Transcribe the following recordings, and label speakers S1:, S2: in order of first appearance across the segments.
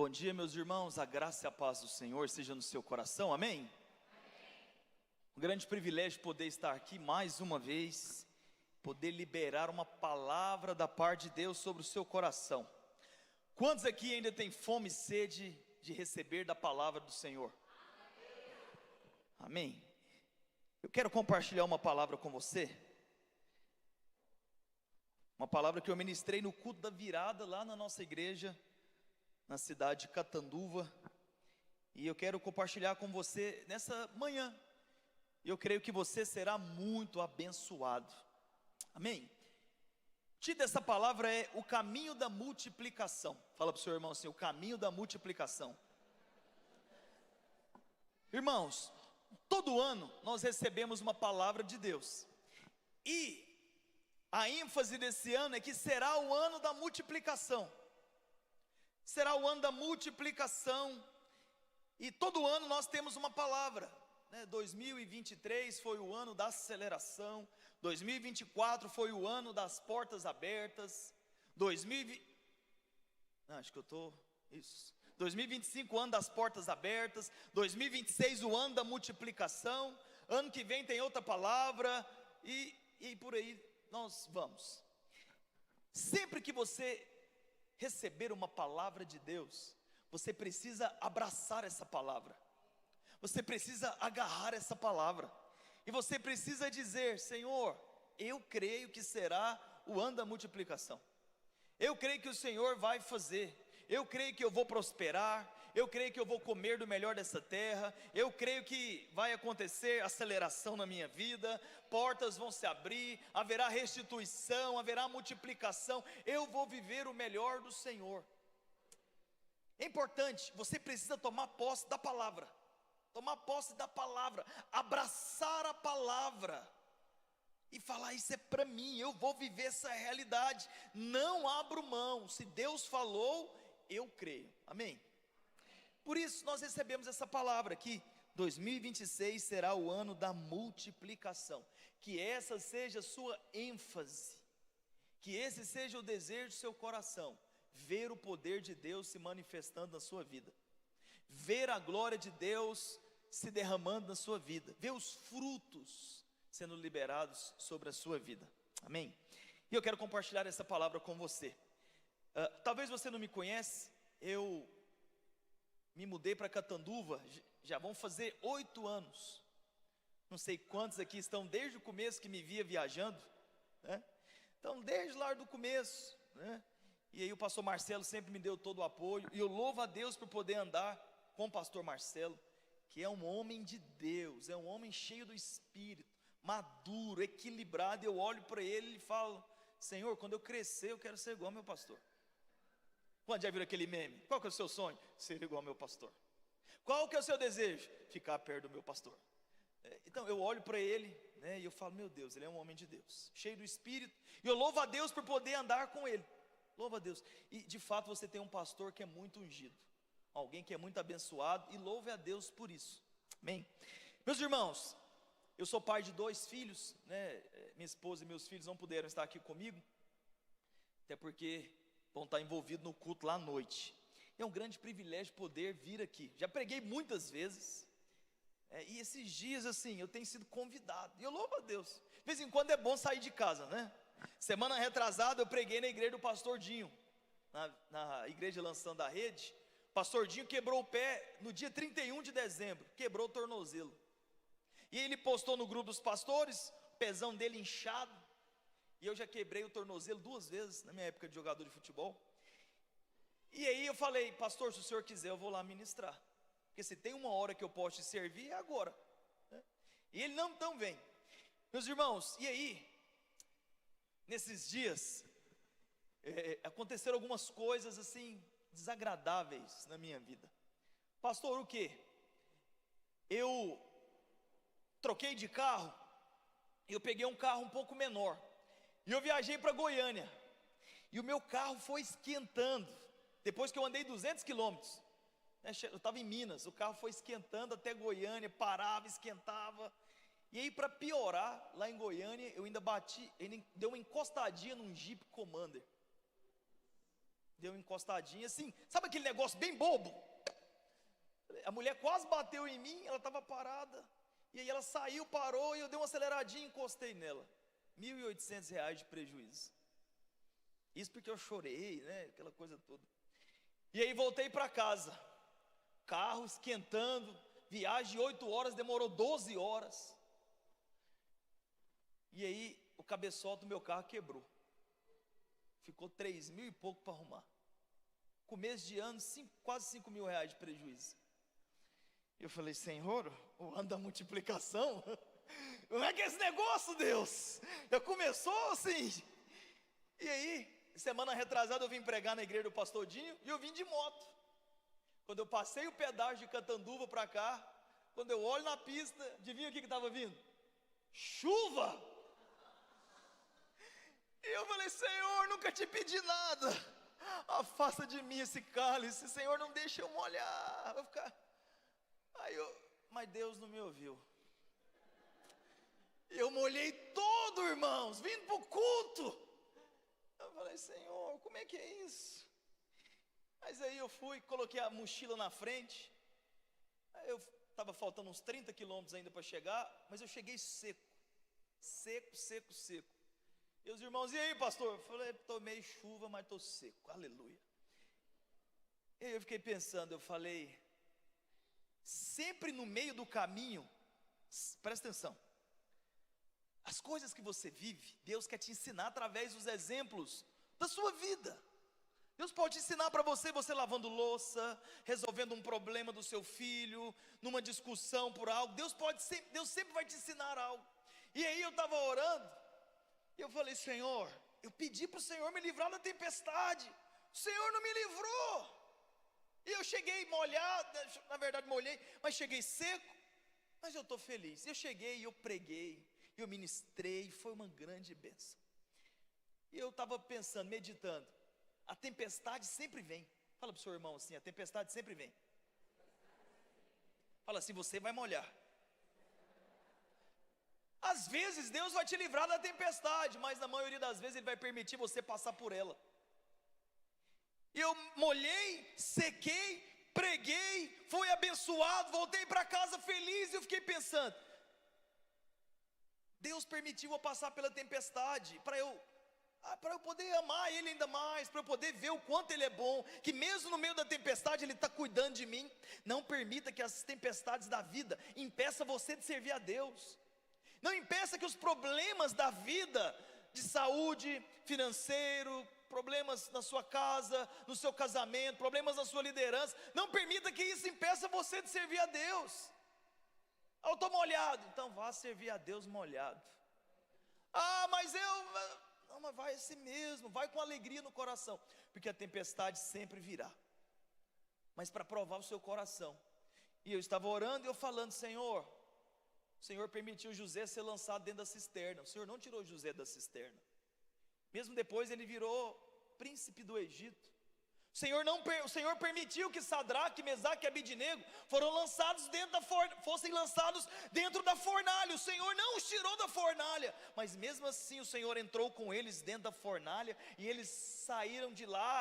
S1: Bom dia, meus irmãos, a graça e a paz do Senhor seja no seu coração, amém? Um grande privilégio poder estar aqui mais uma vez, poder liberar uma palavra da parte de Deus sobre o seu coração. Quantos aqui ainda têm fome e sede de receber da palavra do Senhor? Amém? Eu quero compartilhar uma palavra com você, uma palavra que eu ministrei no culto da virada lá na nossa igreja, na cidade de Catanduva, e eu quero compartilhar com você nessa manhã. Eu creio que você será muito abençoado, amém? O título dessa palavra é o caminho da multiplicação. Fala para o seu irmão assim, o caminho da multiplicação. Irmãos, todo ano nós recebemos uma palavra de Deus, e a ênfase desse ano é que será o ano da multiplicação. Será o ano da multiplicação, e todo ano nós temos uma palavra, né? 2023 foi o ano da aceleração, 2024 foi o ano das portas abertas, 2025 o ano das portas abertas, 2026 o ano da multiplicação, ano que vem tem outra palavra, e por aí nós vamos. Sempre que você receber uma palavra de Deus, você precisa abraçar essa palavra, você precisa agarrar essa palavra, e você precisa dizer: Senhor, eu creio que será o ano da multiplicação, eu creio que o Senhor vai fazer, eu creio que eu vou prosperar, eu creio que eu vou comer do melhor dessa terra, eu creio que vai acontecer aceleração na minha vida, portas vão se abrir, haverá restituição, haverá multiplicação, eu vou viver o melhor do Senhor. É importante, você precisa tomar posse da palavra, abraçar a palavra, e falar: isso é para mim, eu vou viver essa realidade, não abro mão, se Deus falou, eu creio, amém? Por isso nós recebemos essa palavra que 2026 será o ano da multiplicação, que essa seja a sua ênfase, que esse seja o desejo do seu coração, ver o poder de Deus se manifestando na sua vida, ver a glória de Deus se derramando na sua vida, ver os frutos sendo liberados sobre a sua vida, amém? E eu quero compartilhar essa palavra com você. Talvez você não me conhece, eu me mudei para Catanduva, já vão fazer 8 anos, não sei quantos aqui estão desde o começo que me via viajando, né? Então desde lá do começo, né? E aí o pastor Marcelo sempre me deu todo o apoio, e eu louvo a Deus por poder andar com o pastor Marcelo, que é um homem de Deus, é um homem cheio do Espírito, maduro, equilibrado. Eu olho para ele e falo: Senhor, quando eu crescer eu quero ser igual ao meu pastor. Quando já viram aquele meme? Qual que é o seu sonho? Ser igual ao meu pastor. Qual que é o seu desejo? Ficar perto do meu pastor. Então eu olho para ele, né, e eu falo: meu Deus, ele é um homem de Deus, cheio do Espírito, e eu louvo a Deus por poder andar com ele. Louvo a Deus. E de fato você tem um pastor que é muito ungido, alguém que é muito abençoado, e louve a Deus por isso, amém? Meus irmãos, eu sou pai de 2 filhos, né? Minha esposa e meus filhos não puderam estar aqui comigo, até porque vão estar envolvidos no culto lá à noite. É um grande privilégio poder vir aqui. Já preguei muitas vezes, e esses dias assim, eu tenho sido convidado, e eu louvo a Deus. De vez em quando é bom sair de casa, né? Semana retrasada eu preguei na igreja do pastor Dinho, na igreja Lançando a Rede. O pastor Dinho quebrou o pé no dia 31 de dezembro, quebrou o tornozelo. E ele postou no grupo dos pastores, o pezão dele inchado. E eu já quebrei o tornozelo 2 vezes na minha época de jogador de futebol. E aí eu falei: pastor, se o senhor quiser eu vou lá ministrar, porque se tem uma hora que eu posso te servir é agora, né? E ele: não, então vem. Meus irmãos, e aí, nesses dias, aconteceram algumas coisas assim, desagradáveis na minha vida. Pastor, o que? Eu troquei de carro, eu peguei um carro um pouco menor, e eu viajei para Goiânia, e o meu carro foi esquentando, depois que eu andei 200 quilômetros, né, eu estava em Minas, o carro foi esquentando até Goiânia, parava, esquentava, e aí para piorar, lá em Goiânia, eu ainda dei uma encostadinha num Jeep Commander, deu uma encostadinha assim, sabe aquele negócio bem bobo? A mulher quase bateu em mim, ela estava parada, e aí ela saiu, parou, e eu dei uma aceleradinha e encostei nela. R$ 1.800 de prejuízo. Isso porque eu chorei, né, aquela coisa toda. E aí voltei para casa, carro esquentando, viagem de 8 horas, demorou 12 horas. E aí o cabeçote do meu carro quebrou. Ficou 3 mil e pouco para arrumar. Começo de ano, quase 5 mil reais de prejuízo. Eu falei, Senhor, o ano da multiplicação, como é que é esse negócio, Deus? Já começou assim. E aí, semana retrasada eu vim pregar na igreja do pastor Dinho, e eu vim de moto. Quando eu passei o pedágio de Catanduva para cá, quando eu olho na pista, adivinha o que estava vindo? Chuva! E eu falei, Senhor, nunca te pedi nada, afasta de mim esse cálice, Senhor, não deixa eu molhar, vou ficar... mas Deus não me ouviu. Eu molhei todo, irmãos, vindo para o culto. Eu falei, Senhor, como é que é isso? Mas aí eu fui, coloquei a mochila na frente. Aí eu estava faltando uns 30 quilômetros ainda para chegar, mas eu cheguei seco. E os irmãos, e aí, pastor? Eu falei, tomei chuva, mas estou seco, aleluia. E aí eu fiquei pensando, eu falei, sempre no meio do caminho, presta atenção, as coisas que você vive, Deus quer te ensinar através dos exemplos da sua vida. Deus pode ensinar para você, você lavando louça, resolvendo um problema do seu filho, numa discussão por algo, Deus sempre vai te ensinar algo. E aí eu estava orando, e eu falei, Senhor, eu pedi para o Senhor me livrar da tempestade, o Senhor não me livrou. E eu cheguei molhado, na verdade molhei, mas cheguei seco, mas eu estou feliz. Eu cheguei, eu preguei, eu ministrei, foi uma grande bênção. E eu estava pensando, meditando, a tempestade sempre vem. Fala para o seu irmão assim, a tempestade sempre vem. Fala assim, você vai molhar. Às vezes Deus vai te livrar da tempestade, mas na maioria das vezes Ele vai permitir você passar por ela. E eu molhei, sequei, preguei, fui abençoado, voltei para casa feliz, e eu fiquei pensando, Deus permitiu eu passar pela tempestade, para eu poder amar Ele ainda mais, para eu poder ver o quanto Ele é bom, que mesmo no meio da tempestade Ele está cuidando de mim. Não permita que as tempestades da vida impeçam você de servir a Deus. Não impeça que os problemas da vida, de saúde, financeiro, problemas na sua casa, no seu casamento, problemas na sua liderança, não permita que isso impeça você de servir a Deus. Eu estou molhado, então vá servir a Deus molhado. Mas não, mas vai assim mesmo, vai com alegria no coração, porque a tempestade sempre virá, mas para provar o seu coração. E eu estava orando e eu falando, Senhor, o Senhor permitiu José ser lançado dentro da cisterna, o Senhor não tirou José da cisterna, mesmo depois ele virou príncipe do Egito. O Senhor permitiu que Sadraque, Mesaque e Abidnego fossem lançados dentro da fornalha. O Senhor não os tirou da fornalha, mas mesmo assim o Senhor entrou com eles dentro da fornalha, e eles saíram de lá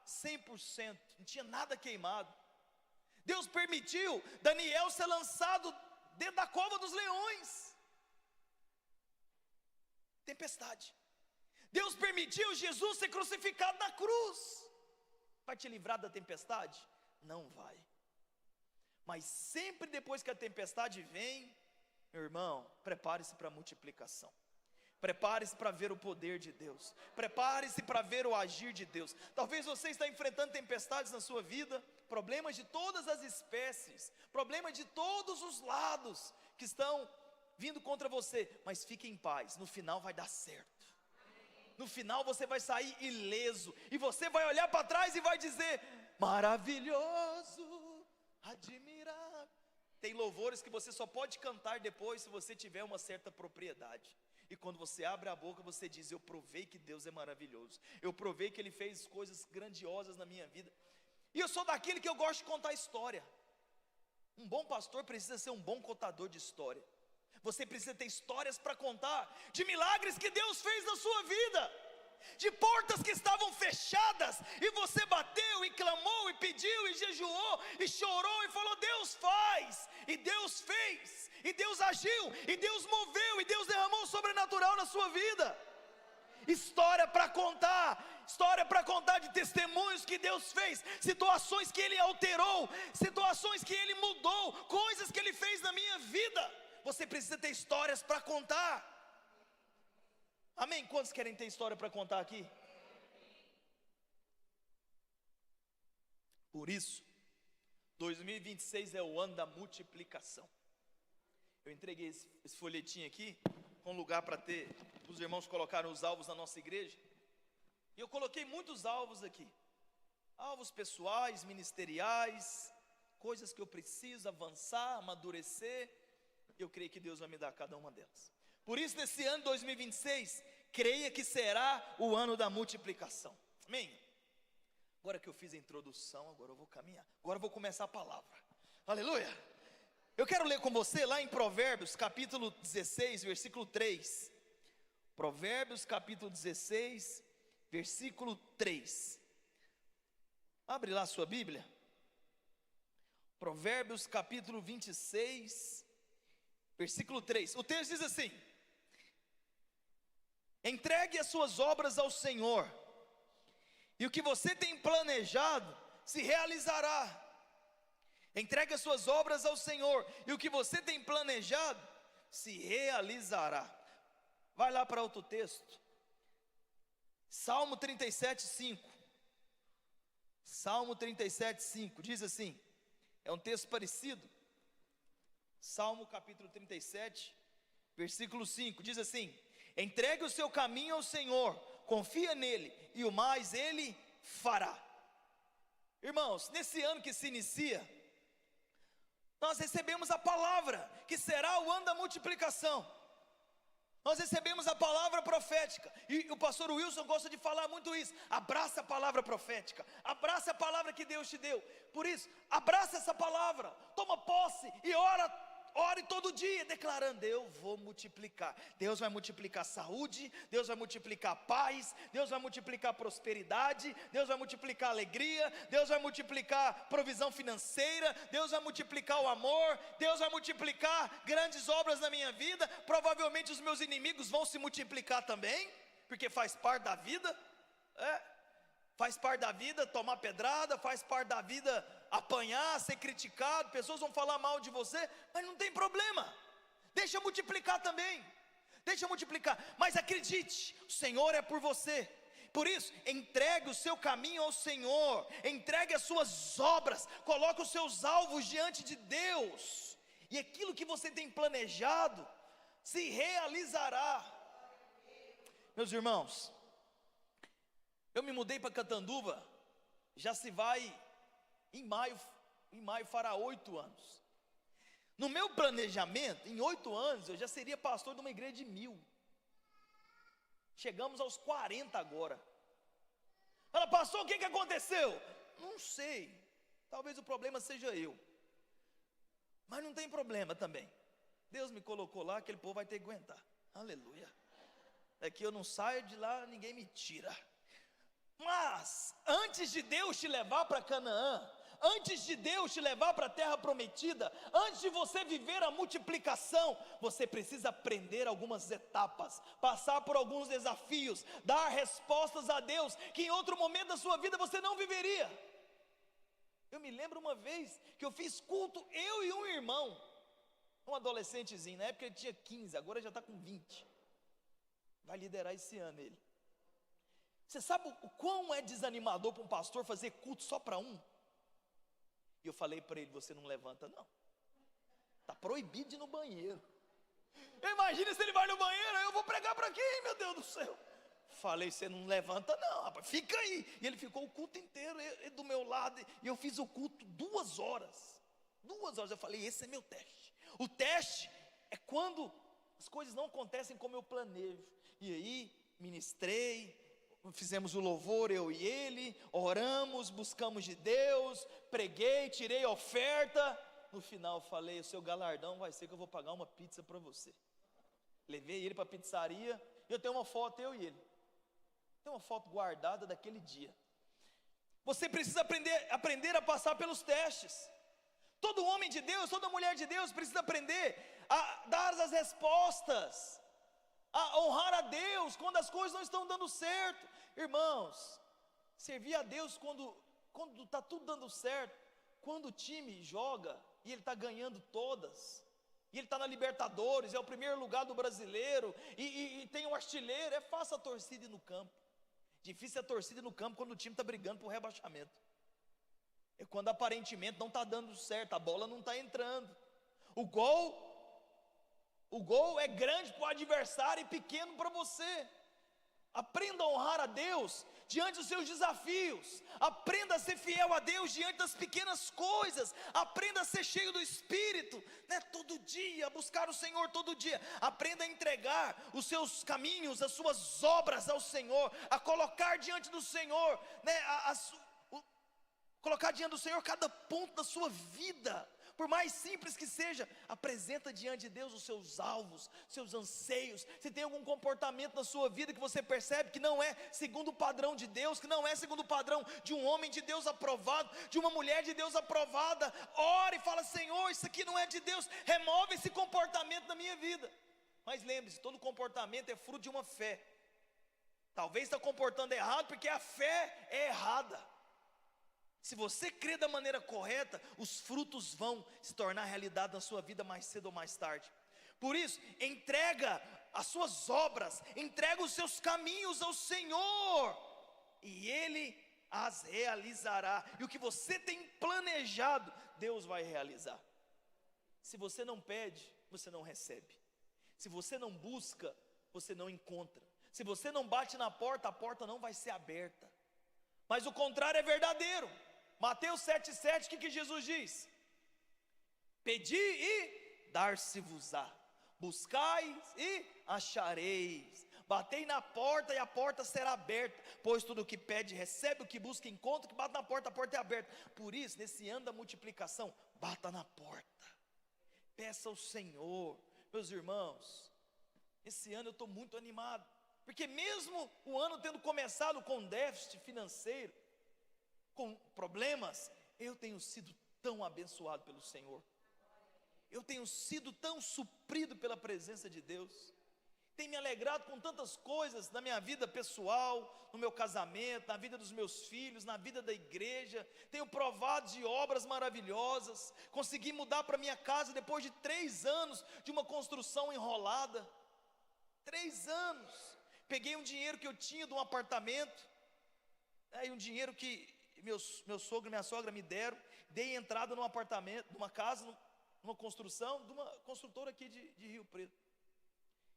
S1: 100%, não tinha nada queimado. Deus permitiu Daniel ser lançado dentro da cova dos leões. Tempestade. Deus permitiu Jesus ser crucificado na cruz. Vai te livrar da tempestade? Não vai. Mas sempre depois que a tempestade vem, meu irmão, prepare-se para a multiplicação. Prepare-se para ver o poder de Deus. Prepare-se para ver o agir de Deus. Talvez você está enfrentando tempestades na sua vida, problemas de todas as espécies, problemas de todos os lados que estão vindo contra você, mas fique em paz, no final vai dar certo. No final você vai sair ileso, e você vai olhar para trás e vai dizer, maravilhoso, admirável. Tem louvores que você só pode cantar depois se você tiver uma certa propriedade. E quando você abre a boca, você diz, eu provei que Deus é maravilhoso, eu provei que Ele fez coisas grandiosas na minha vida. E eu sou daquele que eu gosto de contar história. Um bom pastor precisa ser um bom contador de história. Você precisa ter histórias para contar, de milagres que Deus fez na sua vida. de portas que estavam fechadas, e você bateu, e clamou, e pediu, e jejuou, e chorou, e falou: Deus faz, e Deus fez, e Deus agiu, e Deus moveu, e Deus derramou o sobrenatural na sua vida. História para contar de testemunhos que Deus fez, situações que Ele alterou, situações que Ele mudou, coisas que Ele fez na minha vida. Você precisa ter histórias para contar. Amém? Quantos querem ter história para contar aqui? Por isso, 2026 é o ano da multiplicação. Eu entreguei esse folhetinho aqui, com lugar para ter, os irmãos colocaram os alvos na nossa igreja, e eu coloquei muitos alvos aqui, alvos pessoais, ministeriais, coisas que eu preciso avançar, amadurecer. Eu creio que Deus vai me dar cada uma delas. Por isso, nesse ano 2026, creia que será o ano da multiplicação. Amém? Agora que eu fiz a introdução, agora eu vou caminhar, agora eu vou começar a palavra. Aleluia! Eu quero ler com você lá em Provérbios capítulo 16, versículo 3. Provérbios capítulo 16, versículo 3. Abre lá a sua Bíblia. Provérbios capítulo 26, versículo 3. O texto diz assim: entregue as suas obras ao Senhor, e o que você tem planejado se realizará. Entregue as suas obras ao Senhor, e o que você tem planejado se realizará. Vai lá para outro texto. Salmo 37, 5. Salmo 37, 5. Diz assim, é um texto parecido. Salmo capítulo 37, versículo 5. Diz assim: entregue o seu caminho ao Senhor, confia nele, e o mais Ele fará. Irmãos, nesse ano que se inicia, nós recebemos a palavra, que será o ano da multiplicação. Nós recebemos a palavra profética, e o pastor Wilson gosta de falar muito isso: abraça a palavra profética, abraça a palavra que Deus te deu. Por isso, abraça essa palavra, toma posse e ore todo dia, declarando: eu vou multiplicar. Deus vai multiplicar saúde, Deus vai multiplicar paz, Deus vai multiplicar prosperidade, Deus vai multiplicar alegria, Deus vai multiplicar provisão financeira, Deus vai multiplicar o amor, Deus vai multiplicar grandes obras na minha vida. Provavelmente os meus inimigos vão se multiplicar também, porque faz parte da vida, faz parte da vida tomar pedrada, faz parte da vida apanhar, ser criticado, pessoas vão falar mal de você, mas não tem problema, deixa multiplicar também, deixa multiplicar, mas acredite, o Senhor é por você. Por isso, entregue o seu caminho ao Senhor, entregue as suas obras, coloque os seus alvos diante de Deus, e aquilo que você tem planejado se realizará. Meus irmãos, eu me mudei para Catanduva, já se vai, em maio fará 8 anos. No meu planejamento, em 8 anos, eu já seria pastor de uma igreja de 1000. Chegamos aos 40 agora. Fala: pastor, o que aconteceu? Não sei, talvez o problema seja eu, mas não tem problema também. Deus me colocou lá, aquele povo vai ter que aguentar. Aleluia. É que eu não saio de lá, ninguém me tira. Mas, antes de Deus te levar para Canaã, antes de Deus te levar para a terra prometida, antes de você viver a multiplicação, você precisa aprender algumas etapas, passar por alguns desafios, dar respostas a Deus, que em outro momento da sua vida você não viveria. Eu me lembro uma vez, que eu fiz culto, eu e um irmão, um adolescentezinho, na época ele tinha 15, agora já está com 20, vai liderar esse ano ele. Você sabe o quão é desanimador para um pastor fazer culto só para um? E eu falei para ele: você não levanta não, está proibido de ir no banheiro. Imagina se ele vai no banheiro, eu vou pregar para quem, meu Deus do céu? Falei: você não levanta não, rapaz, fica aí. E ele ficou o culto inteiro do meu lado, e eu fiz o culto 2 horas. 2 horas, eu falei: esse é meu teste. O teste é quando as coisas não acontecem como eu planejo. E aí, ministrei, fizemos o louvor, eu e ele, oramos, buscamos de Deus, preguei, tirei oferta. No final falei: o seu galardão vai ser que eu vou pagar uma pizza para você. Levei ele para a pizzaria, e eu tenho uma foto, eu e ele. Tem uma foto guardada daquele dia. Você precisa aprender a passar pelos testes. Todo homem de Deus, toda mulher de Deus precisa aprender a dar as respostas, a honrar a Deus quando as coisas não estão dando certo. Irmãos, servir a Deus quando está tudo dando certo, quando o time joga e ele está ganhando todas, e ele está na Libertadores, é o primeiro lugar do brasileiro, e tem um artilheiro, é fácil a torcida ir no campo. Difícil é a torcida ir no campo quando o time está brigando por rebaixamento. É quando aparentemente não está dando certo, a bola não está entrando. O gol é grande para o adversário e pequeno para você. Aprenda a honrar a Deus diante dos seus desafios. Aprenda a ser fiel a Deus diante das pequenas coisas. Aprenda a ser cheio do Espírito, todo dia, buscar o Senhor todo dia. Aprenda a entregar os seus caminhos, as suas obras ao Senhor, a colocar diante do Senhor, colocar diante do Senhor cada ponto da sua vida. Por mais simples que seja, apresenta diante de Deus os seus alvos, seus anseios. Se tem algum comportamento na sua vida que você percebe que não é segundo o padrão de Deus, que não é segundo o padrão de um homem de Deus aprovado, de uma mulher de Deus aprovada, ore e fala: Senhor, isso aqui não é de Deus, remove esse comportamento da minha vida. Mas lembre-se, todo comportamento é fruto de uma fé. Talvez está comportando errado porque a fé é errada. Se você crê da maneira correta, os frutos vão se tornar realidade na sua vida mais cedo ou mais tarde. Por isso, entrega as suas obras, entrega os seus caminhos ao Senhor, e Ele as realizará. E o que você tem planejado, Deus vai realizar. Se você não pede, você não recebe. Se você não busca, você não encontra. Se você não bate na porta, a porta não vai ser aberta. Mas o contrário é verdadeiro. Mateus 7,7, o que Jesus diz? Pedi e dar-se-vos-á, buscai e achareis, batei na porta e a porta será aberta, pois tudo o que pede recebe, o que busca encontra, o que bate na porta, a porta é aberta. Por isso, nesse ano da multiplicação, bata na porta, peça ao Senhor. Meus irmãos, esse ano eu estou muito animado, porque mesmo o ano tendo começado com déficit financeiro, com problemas, eu tenho sido tão abençoado pelo Senhor. Eu tenho sido tão suprido pela presença de Deus. Tem me alegrado com tantas coisas na minha vida pessoal, no meu casamento, na vida dos meus filhos, na vida da igreja. Tenho provado de obras maravilhosas. Consegui mudar para minha casa depois de 3 anos de uma construção enrolada. 3 anos. Peguei um dinheiro que eu tinha de um apartamento, e um dinheiro que meu sogro e minha sogra me deram, dei entrada num apartamento, numa casa, numa construção, de uma construtora aqui de Rio Preto.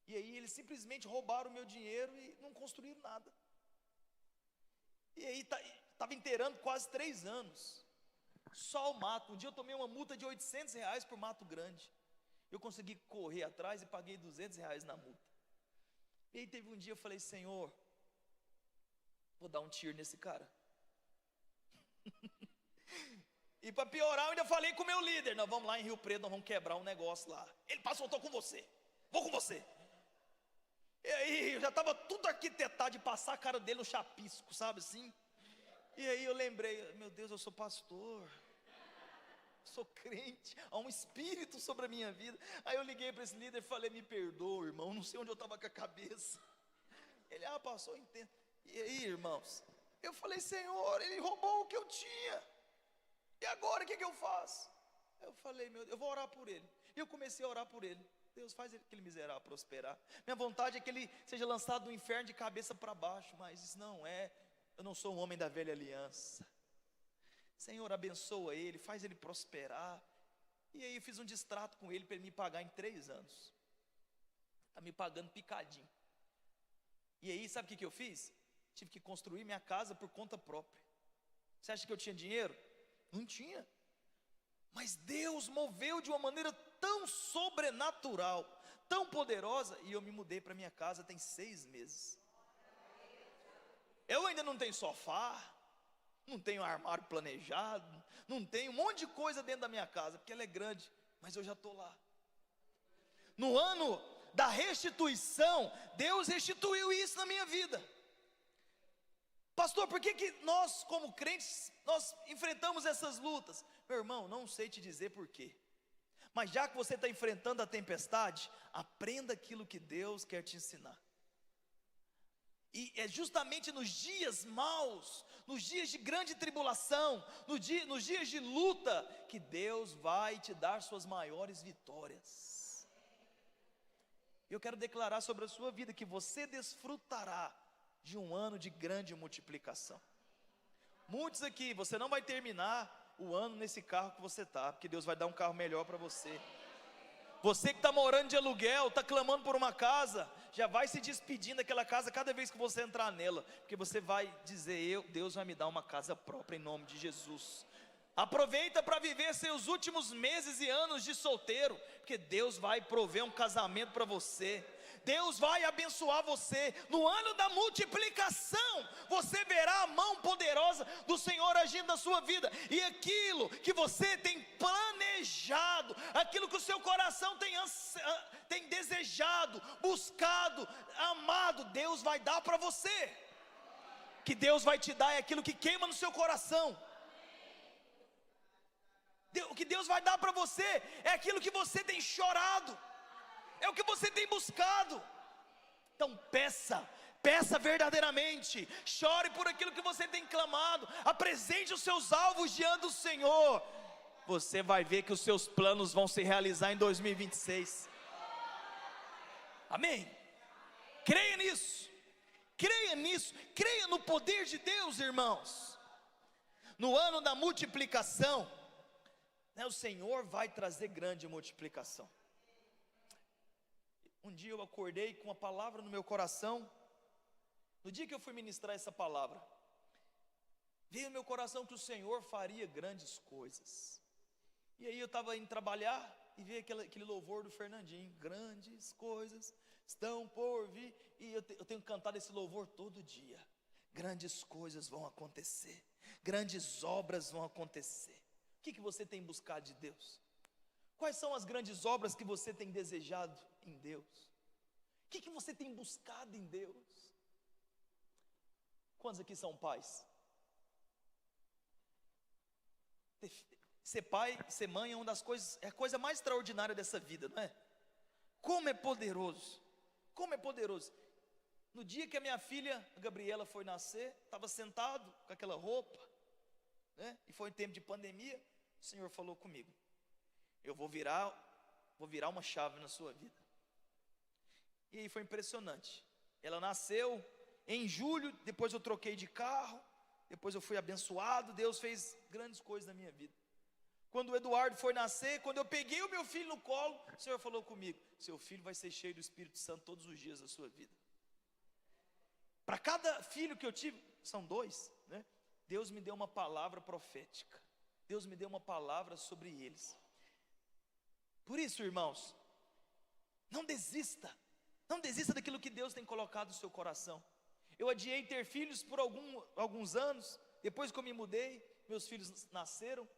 S1: E aí eles simplesmente roubaram o meu dinheiro e não construíram nada. E aí estava inteirando quase 3 anos, só o mato. Um dia eu tomei uma multa de R$800 por mato grande. Eu consegui correr atrás e paguei R$200 na multa. E aí teve um dia eu falei: Senhor, vou dar um tiro nesse cara. E para piorar, eu ainda falei com o meu líder: nós vamos lá em Rio Preto, nós vamos quebrar um negócio lá. Ele passou: estou com você, vou com você. E aí eu já estava tudo arquitetado de passar a cara dele no chapisco, sabe assim? E aí eu lembrei: meu Deus, eu sou pastor, sou crente, há um espírito sobre a minha vida. Aí eu liguei para esse líder e falei: me perdoa, irmão, não sei onde eu estava com a cabeça. Ele: pastor, entendo. E aí, irmãos, eu falei: Senhor, ele roubou o que eu tinha, e agora o que eu faço? Eu falei: meu Deus, eu vou orar por ele. E eu comecei a orar por ele. Deus, faz aquele miserável prosperar. Minha vontade é que ele seja lançado no inferno de cabeça para baixo, mas isso não é. Eu não sou um homem da velha aliança. Senhor, abençoa ele, faz ele prosperar. E aí eu fiz um distrato com ele para ele me pagar em 3 anos. Está me pagando picadinho. E aí sabe o que eu fiz? Tive que construir minha casa por conta própria. Você acha que eu tinha dinheiro? Não tinha. Mas Deus moveu de uma maneira tão sobrenatural, tão poderosa, e eu me mudei para minha casa tem 6 meses. Eu ainda não tenho sofá, não tenho armário planejado, não tenho um monte de coisa dentro da minha casa, porque ela é grande, mas eu já estou lá. No ano da restituição, Deus restituiu isso na minha vida. Pastor, por que nós como crentes, nós enfrentamos essas lutas? Meu irmão, não sei te dizer por quê, mas já que você está enfrentando a tempestade, aprenda aquilo que Deus quer te ensinar. E é justamente nos dias maus, nos dias de grande tribulação, nos dias de luta, que Deus vai te dar suas maiores vitórias. Eu quero declarar sobre a sua vida que você desfrutará de um ano de grande multiplicação. Muitos aqui, você não vai terminar o ano nesse carro que você está, porque Deus vai dar um carro melhor para você. Você que está morando de aluguel, está clamando por uma casa, já vai se despedindo daquela casa cada vez que você entrar nela, porque você vai dizer, Deus vai me dar uma casa própria em nome de Jesus. Aproveita para viver seus últimos meses e anos de solteiro, porque Deus vai prover um casamento para você. Deus vai abençoar você. No ano da multiplicação, você verá a mão poderosa do Senhor agindo na sua vida. E aquilo que você tem planejado, aquilo que o seu coração tem desejado, buscado, amado, Deus vai dar para você. Que Deus vai te dar é aquilo que queima no seu coração. O que Deus vai dar para você é aquilo que você tem chorado, é o que você tem buscado. Então peça verdadeiramente, chore por aquilo que você tem clamado, apresente os seus alvos diante do Senhor. Você vai ver que os seus planos vão se realizar em 2026. Amém? Creia nisso, creia no poder de Deus, irmãos. No ano da multiplicação, o Senhor vai trazer grande multiplicação. Um dia eu acordei com uma palavra no meu coração. No dia que eu fui ministrar essa palavra, veio no meu coração que o Senhor faria grandes coisas. E aí eu estava indo trabalhar e veio aquele louvor do Fernandinho, grandes coisas estão por vir. E eu tenho cantado esse louvor todo dia. Grandes coisas vão acontecer, grandes obras vão acontecer. O que você tem buscado de Deus? Quais são as grandes obras que você tem desejado em Deus? O que você tem buscado em Deus? Quantos aqui são pais? Ser pai, ser mãe é uma das coisas, é a coisa mais extraordinária dessa vida, não é? Como é poderoso, como é poderoso. No dia que a minha filha, a Gabriela, foi nascer, estava sentado com aquela roupa, né? E foi em tempo de pandemia. O Senhor falou comigo, eu vou virar uma chave na sua vida. E aí foi impressionante. Ela nasceu em julho, depois eu troquei de carro, depois eu fui abençoado, Deus fez grandes coisas na minha vida. Quando o Eduardo foi nascer, quando eu peguei o meu filho no colo, o Senhor falou comigo, seu filho vai ser cheio do Espírito Santo todos os dias da sua vida. Para cada filho que eu tive, são 2, né? Deus me deu uma palavra profética. Deus me deu uma palavra sobre eles. Por isso, irmãos, não desista daquilo que Deus tem colocado no seu coração. Eu adiei ter filhos por alguns anos. Depois que eu me mudei, meus filhos nasceram,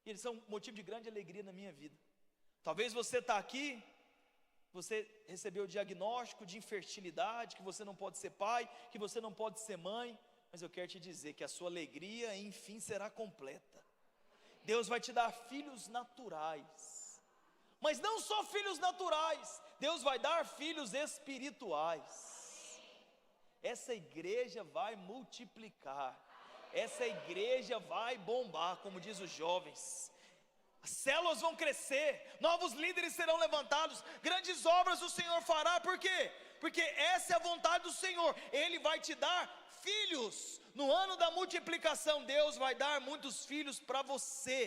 S1: e eles são motivo de grande alegria na minha vida. Talvez você está aqui, você recebeu o diagnóstico de infertilidade, que você não pode ser pai, que você não pode ser mãe, mas eu quero te dizer que a sua alegria enfim será completa. Deus vai te dar filhos naturais, mas não só filhos naturais, Deus vai dar filhos espirituais. Essa igreja vai multiplicar, essa igreja vai bombar, como diz os jovens. As células vão crescer, novos líderes serão levantados, grandes obras o Senhor fará. Por quê? Porque essa é a vontade do Senhor. Ele vai te dar filhos. No ano da multiplicação, Deus vai dar muitos filhos para você,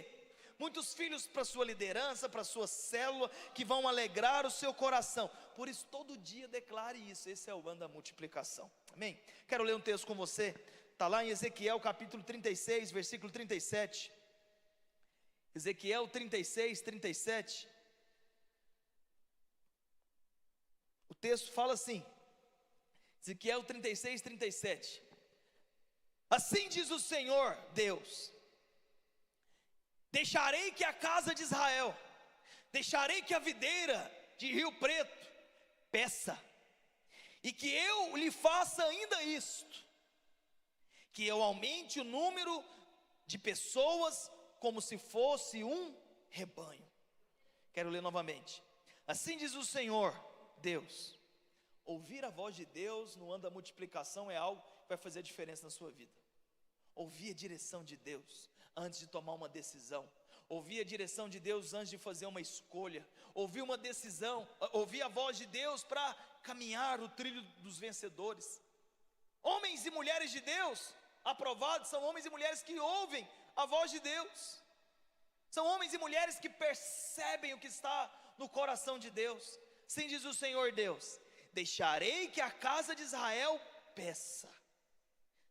S1: muitos filhos para a sua liderança, para a sua célula, que vão alegrar o seu coração. Por isso, todo dia declare isso. Esse é o ano da multiplicação. Amém? Quero ler um texto com você. Está lá em Ezequiel capítulo 36, versículo 37. Ezequiel 36, 37. O texto fala assim, Ezequiel 36, 37. Assim diz o Senhor Deus: deixarei que a casa de Israel, deixarei que a videira de Rio Preto peça, e que eu lhe faça ainda isto, que eu aumente o número de pessoas como se fosse um rebanho. Quero ler novamente. Assim diz o Senhor Deus. Ouvir a voz de Deus no ano da multiplicação é algo que vai fazer a diferença na sua vida. Ouvir a direção de Deus antes de tomar uma decisão. Ouvir a direção de Deus antes de fazer uma escolha. Ouvir uma decisão, ouvir a voz de Deus para caminhar o trilho dos vencedores. Homens e mulheres de Deus aprovados são homens e mulheres que ouvem a voz de Deus. São homens e mulheres que percebem o que está no coração de Deus. Assim diz o Senhor Deus: deixarei que a casa de Israel peça.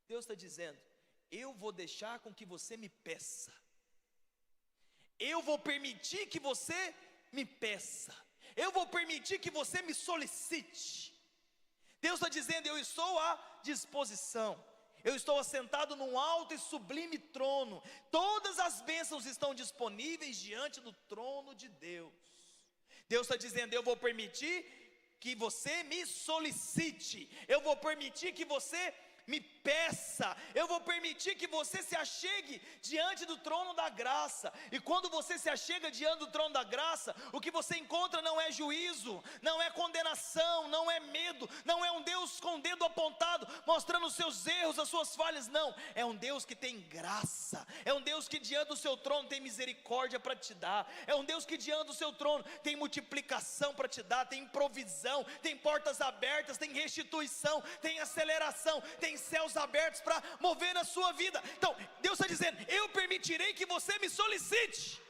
S1: Deus está dizendo: eu vou deixar com que você me peça. Eu vou permitir que você me peça. Eu vou permitir que você me solicite. Deus está dizendo: eu estou à disposição. Eu estou assentado num alto e sublime trono. Todas as bênçãos estão disponíveis diante do trono de Deus. Deus está dizendo: eu vou permitir que você me solicite. Eu vou permitir que você me peça. Eu vou permitir que você se achegue diante do trono da graça. E quando você se achega diante do trono da graça, o que você encontra não é juízo, não é condenação, não é medo, não é um Deus com o dedo apontado mostrando os seus erros, as suas falhas. Não, é um Deus que tem graça. É um Deus que diante do seu trono tem misericórdia para te dar. É um Deus que diante do seu trono tem multiplicação para te dar, tem provisão, tem portas abertas, tem restituição, tem aceleração, tem céus abertos para mover na sua vida. Então Deus está dizendo: eu permitirei que você me solicite.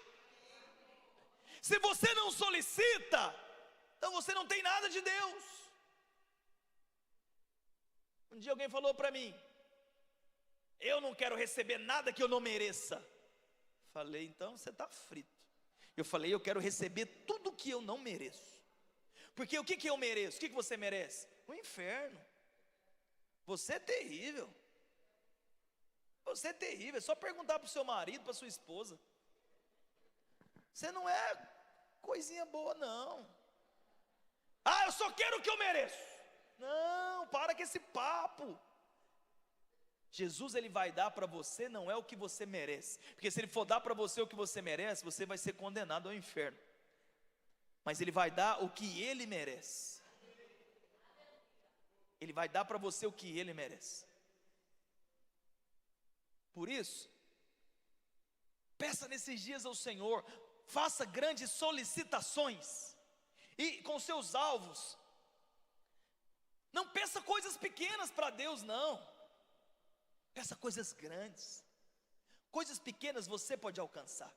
S1: Se você não solicita, então você não tem nada de Deus. Um dia alguém falou para mim: eu não quero receber nada que eu não mereça. Falei: então você está frito. Eu falei: eu quero receber tudo que eu não mereço. Porque o que eu mereço? O que você merece? O inferno. Você é terrível. Você é terrível. É só perguntar para o seu marido, para a sua esposa. Você não é coisinha boa, não. Ah, eu só quero o que eu mereço. Não, para com esse papo. Jesus, ele vai dar para você não é o que você merece. Porque se ele for dar para você o que você merece, você vai ser condenado ao inferno. Mas ele vai dar o que ele merece. Ele vai dar para você o que ele merece. Por isso, peça nesses dias ao Senhor, faça grandes solicitações, e com seus alvos, não peça coisas pequenas para Deus, não, peça coisas grandes. Coisas pequenas você pode alcançar,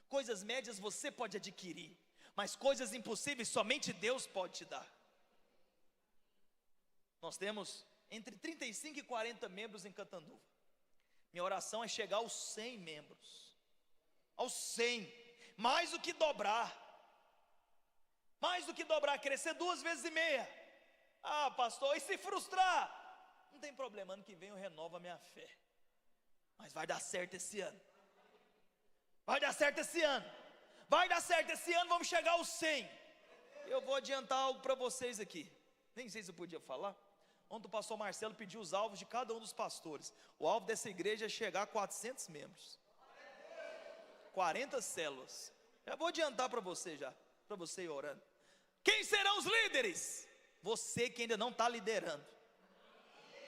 S1: coisas médias você pode adquirir, mas coisas impossíveis somente Deus pode te dar. Nós temos entre 35 e 40 membros em Catanduva. Minha oração é chegar aos 100 membros. Aos 100. Mais do que dobrar. Mais do que dobrar. Crescer 2,5 vezes. Ah, pastor, e se frustrar? Não tem problema, ano que vem eu renovo a minha fé. Mas vai dar certo esse ano. Vai dar certo esse ano. Vai dar certo esse ano, vamos chegar aos 100. Eu vou adiantar algo para vocês aqui. Nem sei se eu podia falar. Ontem o pastor Marcelo pediu os alvos de cada um dos pastores. O alvo dessa igreja é chegar a 400 membros. 40 células. Já vou adiantar para você para você ir orando. Quem serão os líderes? Você que ainda não está liderando.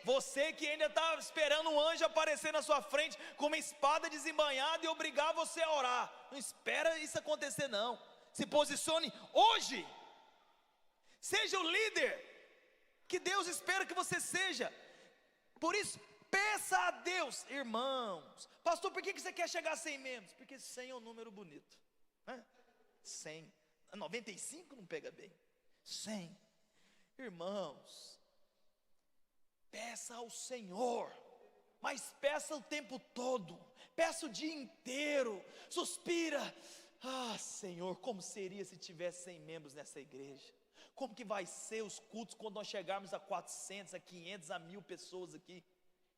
S1: Você que ainda está esperando um anjo aparecer na sua frente com uma espada desembainhada e obrigar você a orar. Não espera isso acontecer, não. Se posicione hoje. Seja o líder que Deus espera que você seja. Por isso, peça a Deus. Irmãos, pastor, por que você quer chegar a 100 membros? Porque 100 é um número bonito, né? 100, 95 não pega bem. 100, irmãos, peça ao Senhor, mas peça o tempo todo, peça o dia inteiro, suspira. Ah, Senhor, como seria se tivesse 100 membros nessa igreja? Como que vai ser os cultos quando nós chegarmos a 400, a 500, a 1000 pessoas aqui?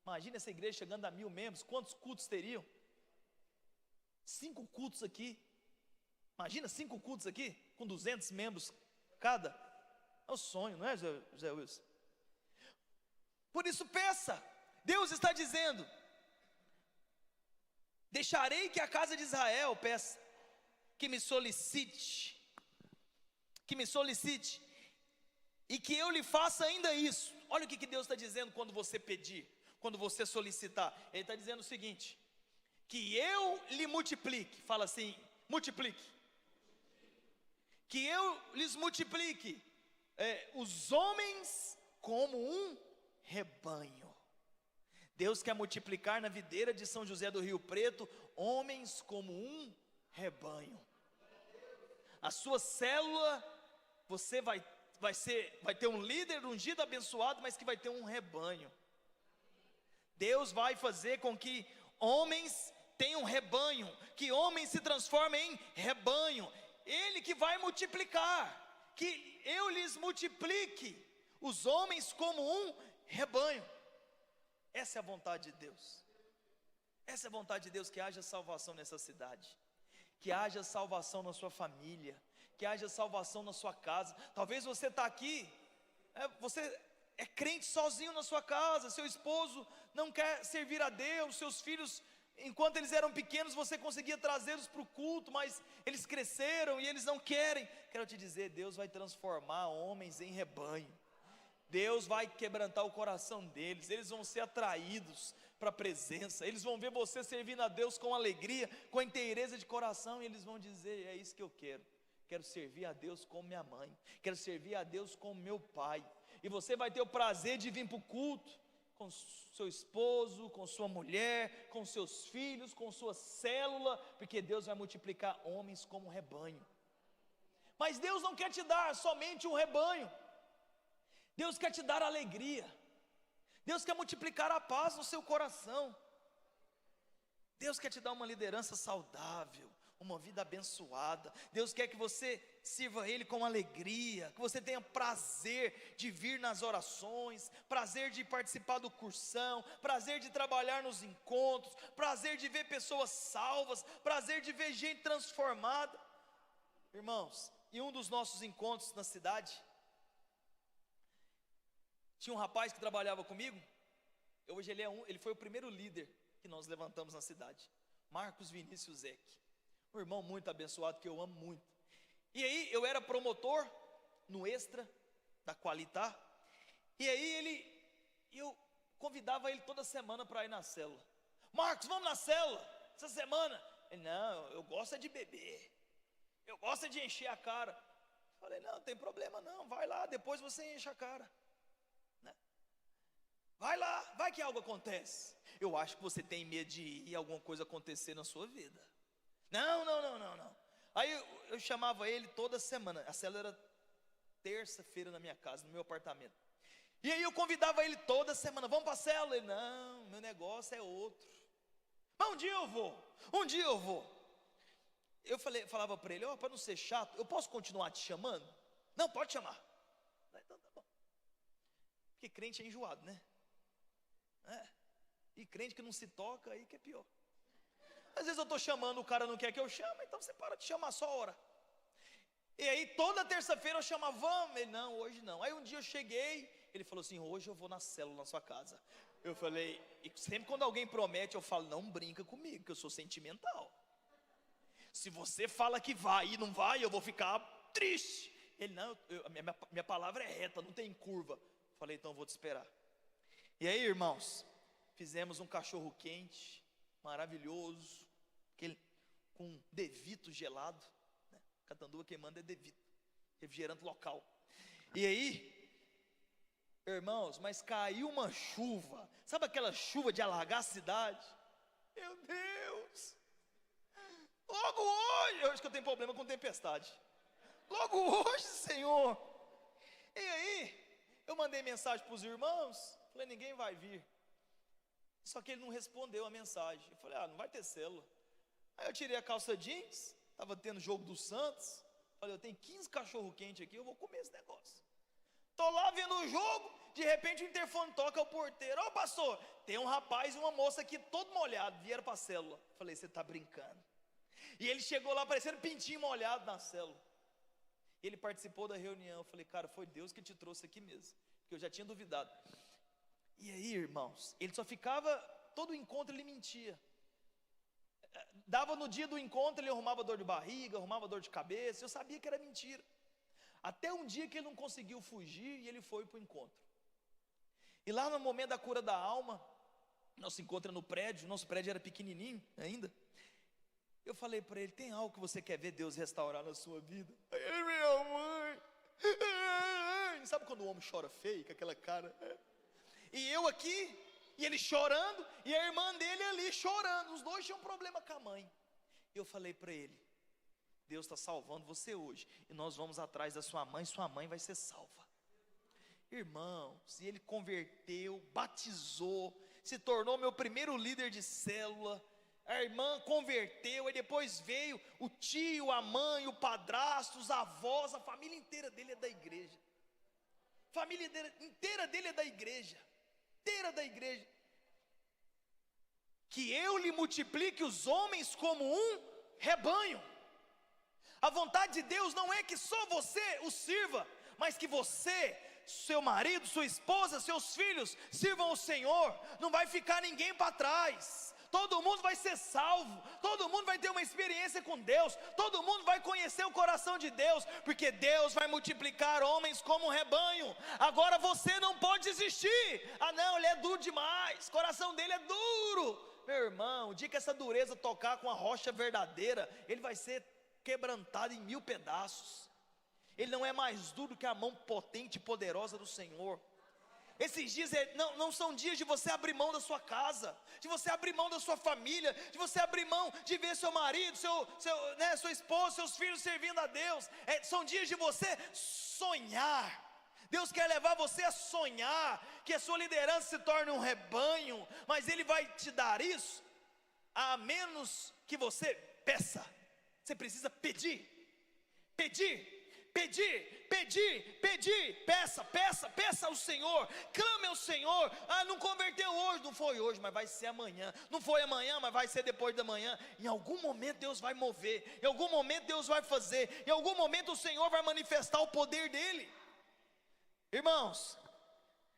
S1: Imagina essa igreja chegando a 1000 membros, quantos cultos teriam? 5 cultos aqui. Imagina 5 cultos aqui, com 200 membros cada. É um sonho, não é, José Wilson? Por isso peça. Deus está dizendo: deixarei que a casa de Israel peça, que me solicite, e que eu lhe faça ainda isso. Olha o que Deus está dizendo quando você pedir, quando você solicitar. Ele está dizendo o seguinte: que eu lhe multiplique. Fala assim: multiplique. Que eu lhes multiplique os homens como um rebanho. Deus quer multiplicar na videira de São José do Rio Preto homens como um rebanho. A sua célula, você vai ter um líder ungido, abençoado, mas que vai ter um rebanho. Deus vai fazer com que homens tenham rebanho, que homens se transformem em rebanho. Ele que vai multiplicar, que eu lhes multiplique os homens como um rebanho. Essa é a vontade de Deus. Essa é a vontade de Deus, que haja salvação nessa cidade, que haja salvação na sua família, que haja salvação na sua casa. Talvez você está aqui, você é crente sozinho na sua casa, seu esposo não quer servir a Deus, seus filhos, enquanto eles eram pequenos, você conseguia trazê-los para o culto, mas eles cresceram e eles não querem. Quero te dizer, Deus vai transformar homens em rebanho. Deus vai quebrantar o coração deles, eles vão ser atraídos para a presença, eles vão ver você servindo a Deus com alegria, com inteireza de coração, e eles vão dizer: é isso que eu quero servir a Deus como minha mãe, quero servir a Deus como meu pai. E você vai ter o prazer de vir para o culto, com seu esposo, com sua mulher, com seus filhos, com sua célula, porque Deus vai multiplicar homens como rebanho. Mas Deus não quer te dar somente um rebanho, Deus quer te dar alegria, Deus quer multiplicar a paz no seu coração, Deus quer te dar uma liderança saudável, uma vida abençoada. Deus quer que você sirva a Ele com alegria, que você tenha prazer de vir nas orações, prazer de participar do cursão, prazer de trabalhar nos encontros, prazer de ver pessoas salvas, prazer de ver gente transformada. Irmãos, em um dos nossos encontros na cidade, tinha um rapaz que trabalhava comigo. Hoje ele foi o primeiro líder que nós levantamos na cidade, Marcos Vinícius Zeck, um irmão muito abençoado, que eu amo muito. E aí eu era promotor no Extra da Qualitá, e aí eu convidava ele toda semana para ir na célula. Marcos, vamos na célula essa semana? Ele: não, eu gosto de beber, eu gosto de encher a cara. Falei: não tem problema não, vai lá, depois você enche a cara, né? Vai lá, vai que algo acontece. Eu acho que você tem medo de ir alguma coisa acontecer na sua vida. Não. Aí eu chamava ele toda semana. A célula era terça-feira na minha casa, no meu apartamento. E aí eu convidava ele toda semana: vamos para a célula? Ele: não, meu negócio é outro. Mas um dia eu vou. Eu falava para ele: para não ser chato, eu posso continuar te chamando? Não, pode chamar. Então tá bom. Porque crente é enjoado, né? E crente que não se toca, aí que é pior. Às vezes eu estou chamando, o cara não quer que eu chame, então você para de chamar, só hora. E aí toda terça-feira eu chamava: vamos. Ele: não, hoje não. Aí um dia eu cheguei, ele falou assim: hoje eu vou na célula na sua casa. Eu falei, e sempre quando alguém promete, eu falo: não brinca comigo, que eu sou sentimental. Se você fala que vai e não vai, eu vou ficar triste. Ele: não, minha palavra é reta, não tem curva. Falei: então eu vou te esperar. E aí, irmãos, fizemos um cachorro quente, maravilhoso, com devito gelado, né? Catanduva queimando é devito, refrigerante local. E aí, irmãos, mas caiu uma chuva, sabe aquela chuva de alagar a cidade? Meu Deus, logo hoje, eu acho que eu tenho problema com tempestade. Logo hoje, Senhor. E aí, eu mandei mensagem para os irmãos, falei: ninguém vai vir. Só que ele não respondeu a mensagem. Eu falei: não vai ter célula. Aí eu tirei a calça jeans, estava tendo jogo do Santos. Falei: eu tenho 15 cachorro quente aqui, eu vou comer esse negócio. Estou lá vendo o jogo, de repente o interfone toca, o porteiro: ô pastor, tem um rapaz e uma moça aqui todo molhado, vieram para a célula. Falei: você está brincando. E ele chegou lá parecendo pintinho molhado na célula. Ele participou da reunião. Eu falei: cara, foi Deus que te trouxe aqui mesmo, porque eu já tinha duvidado. E aí, irmãos, ele só ficava, todo encontro ele mentia. Dava no dia do encontro, ele arrumava dor de barriga, arrumava dor de cabeça, eu sabia que era mentira. Até um dia que ele não conseguiu fugir e ele foi para o encontro. E lá no momento da cura da alma, nosso encontro no prédio, nosso prédio era pequenininho ainda. Eu falei para ele, tem algo que você quer ver Deus restaurar na sua vida? Ai, minha mãe, sabe quando o homem chora feio, com aquela cara? E eu aqui, e ele chorando, e a irmã dele ali chorando, os dois tinham problema com a mãe. Eu falei para ele, Deus está salvando você hoje, e nós vamos atrás da sua mãe vai ser salva. Irmãos, e ele converteu, batizou, se tornou meu primeiro líder de célula. A irmã converteu, e depois veio o tio, a mãe, o padrasto, os avós, a família inteira dele é da igreja. Família inteira dele é da igreja, inteira da igreja. Que eu lhe multiplique os homens como um rebanho. A vontade de Deus não é que só você o sirva, mas que você, seu marido, sua esposa, seus filhos sirvam o Senhor. Não vai ficar ninguém para trás. Todo mundo vai ser salvo, todo mundo vai ter uma experiência com Deus, todo mundo vai conhecer o coração de Deus, porque Deus vai multiplicar homens como um rebanho. Agora você não pode desistir. Ah não, ele é duro demais, o coração dele é duro. Meu irmão, o dia que essa dureza tocar com a rocha verdadeira, ele vai ser quebrantado em 1000 pedaços. Ele não é mais duro que a mão potente e poderosa do Senhor. Esses dias não são dias de você abrir mão da sua casa, de você abrir mão da sua família, de você abrir mão de ver seu marido, sua esposa, seus filhos servindo a Deus. São dias de você sonhar. Deus quer levar você a sonhar, que a sua liderança se torne um rebanho, mas Ele vai te dar isso, a menos que você peça. Você precisa pedir, peça ao Senhor, clame ao Senhor. Ah, não converteu hoje, não foi hoje, mas vai ser amanhã. Não foi amanhã, mas vai ser depois da manhã. Em algum momento Deus vai mover, em algum momento Deus vai fazer, em algum momento o Senhor vai manifestar o poder dEle. Irmãos,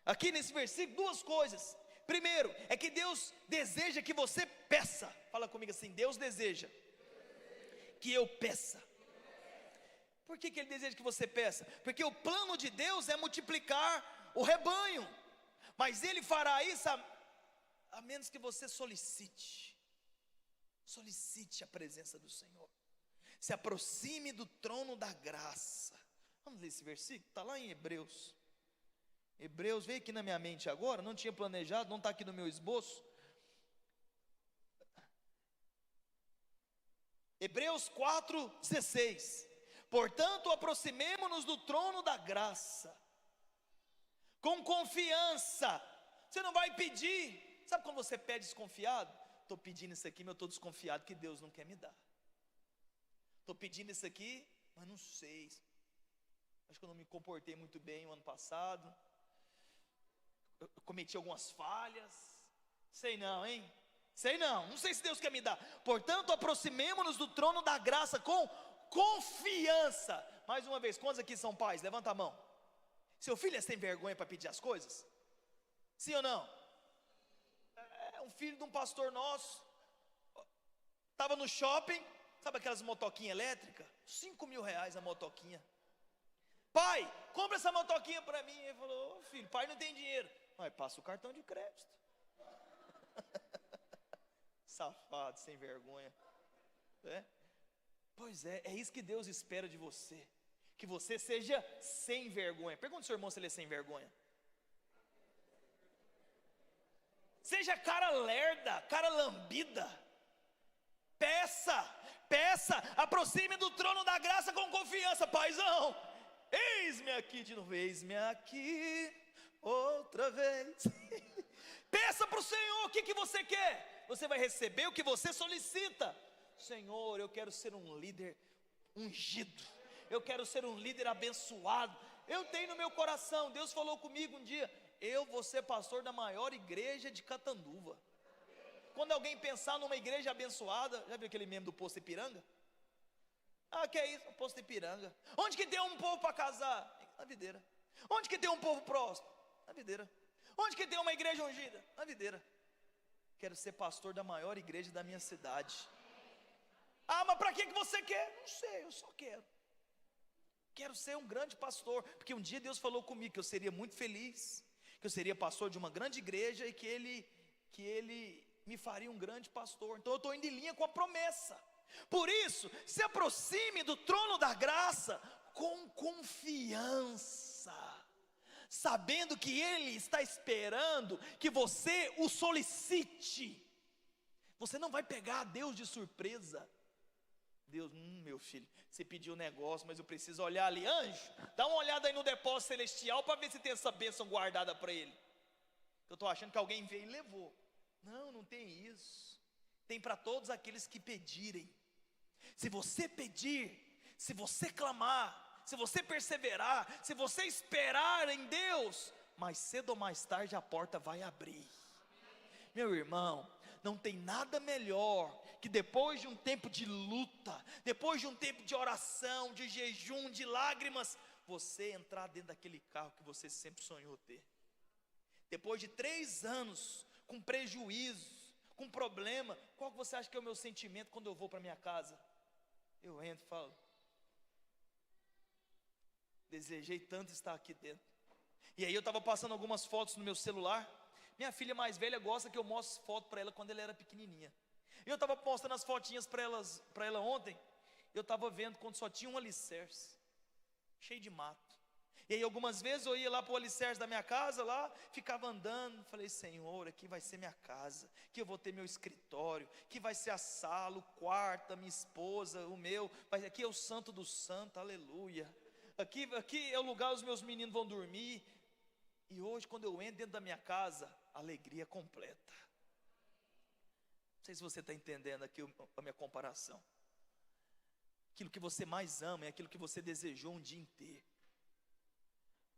S1: aqui nesse versículo, duas coisas. Primeiro, é que Deus deseja que você peça. Fala comigo assim, Deus deseja que eu peça. Por que Ele deseja que você peça? Porque o plano de Deus é multiplicar o rebanho, mas Ele fará isso a menos que você solicite a presença do Senhor, se aproxime do trono da graça. Vamos ler esse versículo, está lá em Hebreus, veio aqui na minha mente agora, não tinha planejado, não está aqui no meu esboço. Hebreus 4:16. Portanto, aproximemo-nos do trono da graça, com confiança. Você não vai pedir, sabe quando você pede desconfiado? Estou pedindo isso aqui, mas eu estou desconfiado que Deus não quer me dar. Estou pedindo isso aqui, mas não sei, acho que eu não me comportei muito bem o ano passado, eu cometi algumas falhas, sei não, não sei se Deus quer me dar. Portanto, aproximemo-nos do trono da graça com confiança. Mais uma vez, quantos aqui são pais? Levanta a mão. Seu filho é sem vergonha para pedir as coisas? Sim ou não? É um filho de um pastor nosso, estava no shopping, sabe aquelas motoquinhas elétricas? 5 mil reais a motoquinha. Pai, compra essa motoquinha para mim. Ele falou, oh, filho, pai não tem dinheiro. Mas passa o cartão de crédito. Safado, sem vergonha. Pois é isso que Deus espera de você, que você seja sem vergonha. Pergunta ao seu irmão se ele é sem vergonha. Seja cara lerda, cara lambida. Peça, aproxime do trono da graça com confiança. Paizão, eis-me aqui de novo, eis-me aqui outra vez. Peça para o Senhor o que você quer, você vai receber o que você solicita. Senhor, eu quero ser um líder ungido, eu quero ser um líder abençoado. Eu tenho no meu coração, Deus falou comigo um dia, eu vou ser pastor da maior igreja de Catanduva. Quando alguém pensar numa igreja abençoada, já viu aquele meme do Posto Ipiranga? Ah, que é isso? O Posto Ipiranga. Onde que tem um povo para casar? Na videira. Onde que tem um povo próximo? Na videira. Onde que tem uma igreja ungida? Na Videira. Quero ser pastor da maior igreja da minha cidade. Ah, mas para que você quer? Não sei, eu só quero. Quero ser um grande pastor, porque um dia Deus falou comigo que eu seria muito feliz, que eu seria pastor de uma grande igreja e que Ele me faria um grande pastor. Então eu estou indo em linha com a promessa. Por isso, se aproxime do trono da graça com confiança, sabendo que Ele está esperando que você o solicite. Você não vai pegar Deus de surpresa. Deus, meu filho, você pediu um negócio, mas eu preciso olhar ali. Anjo, dá uma olhada aí no depósito celestial para ver se tem essa bênção guardada para ele. Eu estou achando que alguém veio e levou. Não, não tem isso. Tem para todos aqueles que pedirem. Se você pedir, se você clamar, se você perseverar, se você esperar em Deus, mais cedo ou mais tarde a porta vai abrir. Meu irmão, não tem nada melhor que depois de um tempo de luta, depois de um tempo de oração, de jejum, de lágrimas, você entrar dentro daquele carro que você sempre sonhou ter. Depois de 3 anos, com prejuízos, com problema, qual que você acha que é o meu sentimento quando eu vou para minha casa? Eu entro e falo, desejei tanto estar aqui dentro. E aí eu estava passando algumas fotos no meu celular. Minha filha mais velha gosta que eu mostre foto para ela quando ela era pequenininha. E eu estava postando as fotinhas para ela ontem. Eu estava vendo quando só tinha um alicerce, cheio de mato. E aí algumas vezes eu ia lá para o alicerce da minha casa, lá, ficava andando. Falei, Senhor, aqui vai ser minha casa, que eu vou ter meu escritório, que vai ser a sala, o quarto, a minha esposa, o meu. Aqui é o santo do santo, aleluia. Aqui é o lugar onde os meus meninos vão dormir. E hoje quando eu entro dentro da minha casa, alegria completa. Não sei se você está entendendo aqui a minha comparação. Aquilo que você mais ama é aquilo que você desejou um dia inteiro.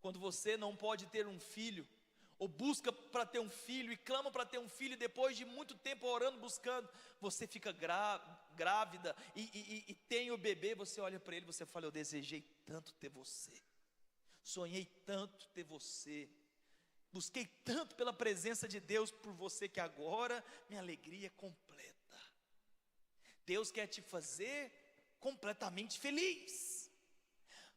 S1: Quando você não pode ter um filho, ou busca para ter um filho, e clama para ter um filho, e depois de muito tempo orando, buscando, você fica grávida, e tem o bebê, você olha para ele, você fala, eu desejei tanto ter você, sonhei tanto ter você, busquei tanto pela presença de Deus por você, que agora minha alegria é completa. Deus quer te fazer completamente feliz.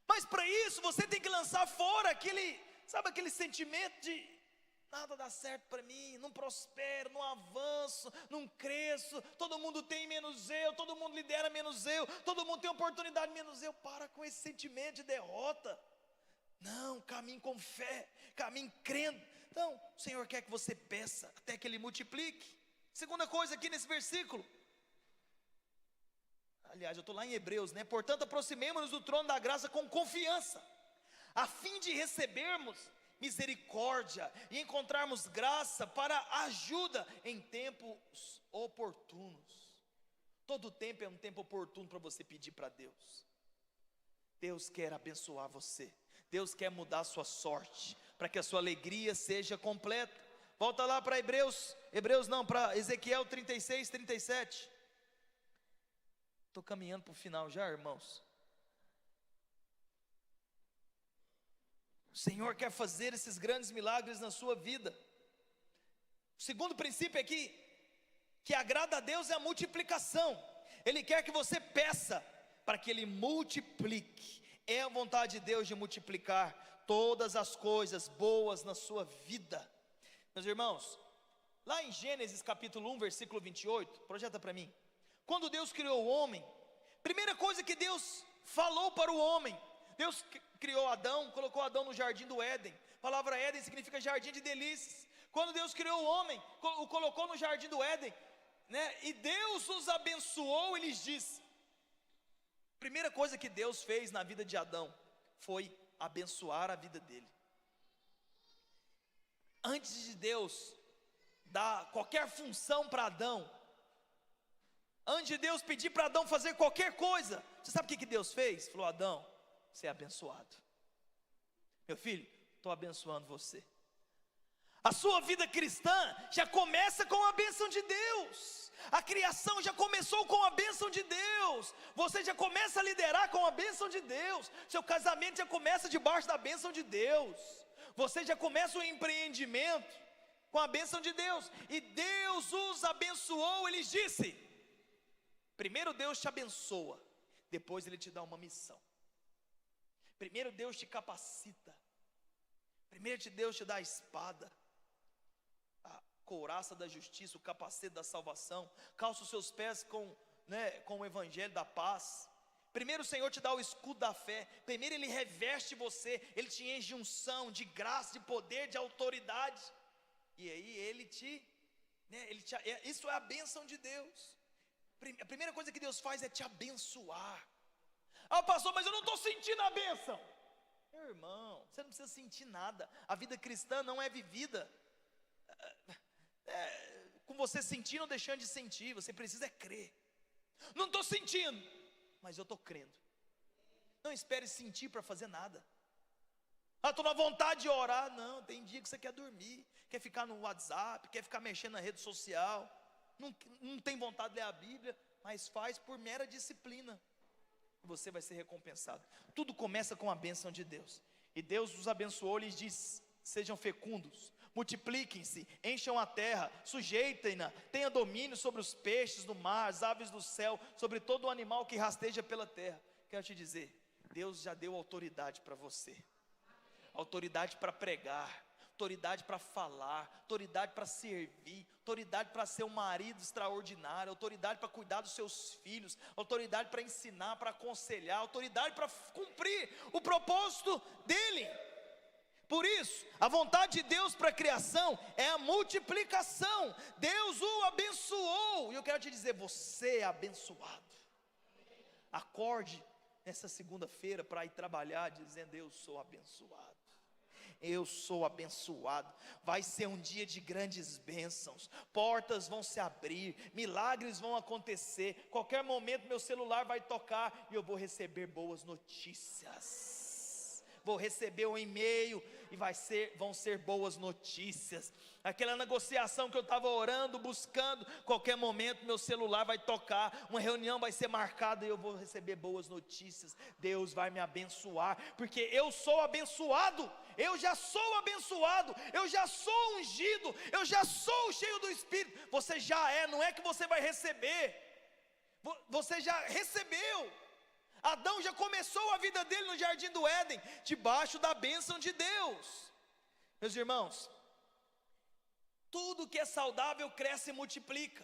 S1: Mas para isso você tem que lançar fora aquele sentimento de nada dá certo para mim, não prospero, não avanço, não cresço, todo mundo tem menos eu, todo mundo lidera menos eu, todo mundo tem oportunidade menos eu. Para com esse sentimento de derrota. Não, caminhe com fé, caminhe crendo. Então, o Senhor quer que você peça até que Ele multiplique. Segunda coisa aqui nesse versículo. Aliás, eu estou lá em Hebreus, né? Portanto, aproximemo-nos do trono da graça com confiança, a fim de recebermos misericórdia e encontrarmos graça para ajuda em tempos oportunos. Todo tempo é um tempo oportuno para você pedir para Deus. Deus quer abençoar você. Deus quer mudar a sua sorte, para que a sua alegria seja completa. Volta lá para para Ezequiel 36, 37. Estou caminhando para o final já, irmãos. O Senhor quer fazer esses grandes milagres na sua vida. O segundo princípio aqui, que agrada a Deus, é a multiplicação. Ele quer que você peça para que Ele multiplique. É a vontade de Deus de multiplicar todas as coisas boas na sua vida. Meus irmãos, lá em Gênesis capítulo 1, versículo 28, projeta para mim. Quando Deus criou o homem, primeira coisa que Deus falou para o homem, Deus criou Adão, colocou Adão no jardim do Éden. A palavra Éden significa jardim de delícias. Quando Deus criou o homem, o colocou no jardim do Éden, né? E Deus os abençoou, Ele disse. Primeira coisa que Deus fez na vida de Adão foi abençoar a vida dele. Antes de Deus dar qualquer função para Adão, antes de Deus pedir para Adão fazer qualquer coisa, você sabe o que Deus fez? Falou, Adão, você é abençoado. Meu filho, estou abençoando você. A sua vida cristã já começa com a bênção de Deus. A criação já começou com a bênção de Deus. Você já começa a liderar com a bênção de Deus. Seu casamento já começa debaixo da bênção de Deus. Você já começa o empreendimento com a bênção de Deus. E Deus os abençoou. Ele disse: primeiro Deus te abençoa, depois Ele te dá uma missão. Primeiro Deus te capacita. Primeiro Deus te dá a espada, a couraça da justiça, o capacete da salvação. Calça os seus pés com o evangelho da paz. Primeiro o Senhor te dá o escudo da fé. Primeiro Ele reveste você. Ele te enche de unção, de graça, de poder, de autoridade. E aí isso é a bênção de Deus. A primeira coisa que Deus faz é te abençoar. Ah, pastor, mas eu não estou sentindo a bênção. Meu irmão, você não precisa sentir nada. A vida cristã não é vivida com você sentindo ou deixando de sentir. Você precisa crer. Não estou sentindo, mas eu estou crendo. Não espere sentir para fazer nada. Ah, estou na vontade de orar. Não, tem dia que você quer dormir, quer ficar no WhatsApp, quer ficar mexendo na rede social, não tem vontade de ler a Bíblia, mas faz por mera disciplina. Você vai ser recompensado. Tudo começa com a bênção de Deus. E Deus os abençoou, lhes diz: sejam fecundos, multipliquem-se, encham a terra, sujeitem-na, tenha domínio sobre os peixes do mar, as aves do céu, sobre todo o animal que rasteja pela terra. Quero te dizer, Deus já deu autoridade para você. Autoridade para pregar, autoridade para falar, autoridade para servir, autoridade para ser um marido extraordinário, autoridade para cuidar dos seus filhos, autoridade para ensinar, para aconselhar, autoridade para cumprir o propósito dele. Por isso, a vontade de Deus para a criação é a multiplicação. Deus o abençoou, e eu quero te dizer, você é abençoado. Acorde nessa segunda-feira para ir trabalhar dizendo: eu sou abençoado. Eu sou abençoado. Vai ser um dia de grandes bênçãos. Portas vão se abrir, milagres vão acontecer. Qualquer momento meu celular vai tocar e eu vou receber boas notícias. Vou receber um e-mail e vão ser boas notícias. Aquela negociação que eu estava orando, buscando, qualquer momento meu celular vai tocar, uma reunião vai ser marcada e eu vou receber boas notícias. Deus vai me abençoar, porque eu sou abençoado. Eu já sou abençoado, eu já sou ungido, eu já sou cheio do Espírito. Você já é, não é que você vai receber, você já recebeu. Adão já começou a vida dele no jardim do Éden, debaixo da bênção de Deus. Meus irmãos, tudo que é saudável cresce e multiplica.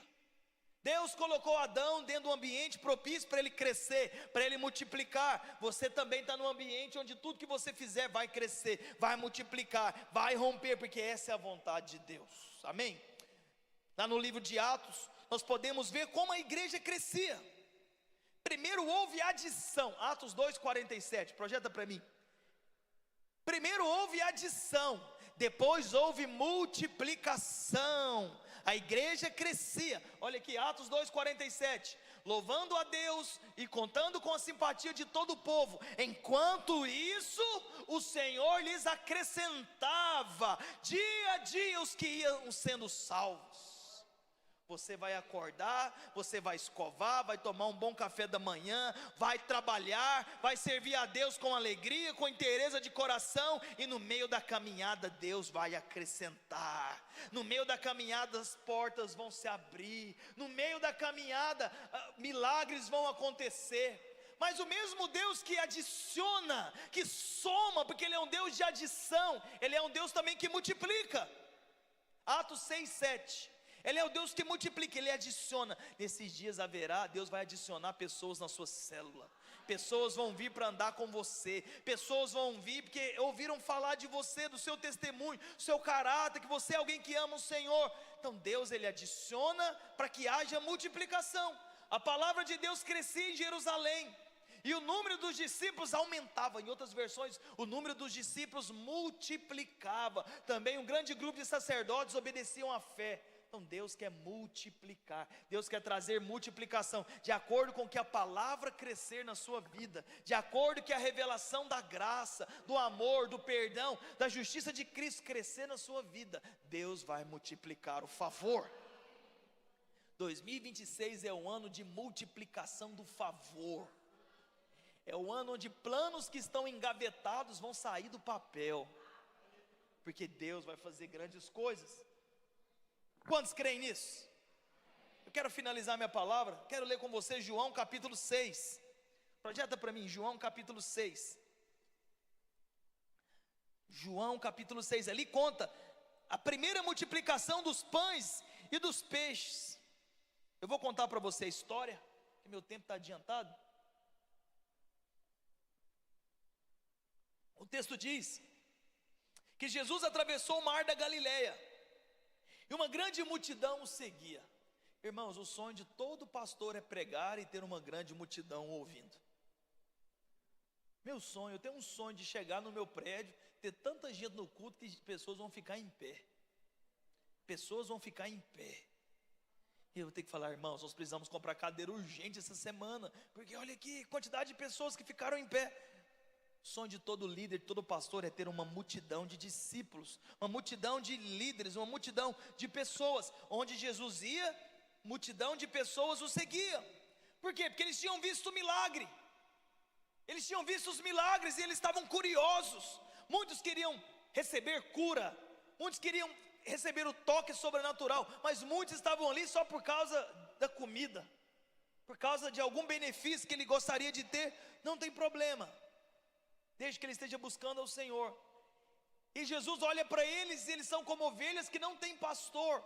S1: Deus colocou Adão dentro de um ambiente propício para ele crescer, para ele multiplicar. Você também está num ambiente onde tudo que você fizer vai crescer, vai multiplicar, vai romper, porque essa é a vontade de Deus, amém? Lá no livro de Atos, nós podemos ver como a igreja crescia. Primeiro houve adição, Atos 2,47, projeta para mim. Primeiro houve adição, depois houve multiplicação. A igreja crescia. Olha aqui, Atos 2,47. Louvando a Deus e contando com a simpatia de todo o povo. Enquanto isso, o Senhor lhes acrescentava dia a dia os que iam sendo salvos. Você vai acordar, você vai escovar, vai tomar um bom café da manhã, vai trabalhar, vai servir a Deus com alegria, com inteireza de coração, e no meio da caminhada Deus vai acrescentar. No meio da caminhada as portas vão se abrir, no meio da caminhada milagres vão acontecer. Mas o mesmo Deus que adiciona, que soma, porque Ele é um Deus de adição, Ele é um Deus também que multiplica. Atos 6:7. Ele é o Deus que multiplica, Ele adiciona. Nesses dias Deus vai adicionar pessoas na sua célula. Pessoas vão vir para andar com você. Pessoas vão vir porque ouviram falar de você, do seu testemunho, do seu caráter, que você é alguém que ama o Senhor. Então Deus, Ele adiciona para que haja multiplicação. A palavra de Deus crescia em Jerusalém, e o número dos discípulos aumentava. Em outras versões, o número dos discípulos multiplicava. Também um grande grupo de sacerdotes obedeciam à fé. Então Deus quer multiplicar, Deus quer trazer multiplicação, de acordo com que a palavra crescer na sua vida, de acordo que a revelação da graça, do amor, do perdão, da justiça de Cristo crescer na sua vida, Deus vai multiplicar o favor. 2026 é o ano de multiplicação do favor, é o ano onde planos que estão engavetados vão sair do papel, porque Deus vai fazer grandes coisas. Quantos creem nisso? Eu quero finalizar minha palavra, quero ler com você João capítulo 6, projeta para mim, João capítulo 6, João capítulo 6, ali conta a primeira multiplicação dos pães e dos peixes. Eu vou contar para você a história, que meu tempo está adiantado. O texto diz que Jesus atravessou o mar da Galileia, e uma grande multidão o seguia. Irmãos, o sonho de todo pastor é pregar e ter uma grande multidão ouvindo. Meu sonho, eu tenho um sonho de chegar no meu prédio, ter tanta gente no culto que pessoas vão ficar em pé. Pessoas vão ficar em pé. E eu vou ter que falar, irmãos, nós precisamos comprar cadeira urgente essa semana, porque olha aqui, quantidade de pessoas que ficaram em pé. O sonho de todo líder, de todo pastor é ter uma multidão de discípulos, uma multidão de líderes, uma multidão de pessoas. Onde Jesus ia, multidão de pessoas o seguia. Por quê? Porque eles tinham visto o milagre. Eles tinham visto os milagres e eles estavam curiosos. Muitos queriam receber cura, muitos queriam receber o toque sobrenatural, mas muitos estavam ali só por causa da comida, por causa de algum benefício que ele gostaria de ter. Não tem problema, desde que ele esteja buscando ao Senhor. E Jesus olha para eles, e eles são como ovelhas que não têm pastor.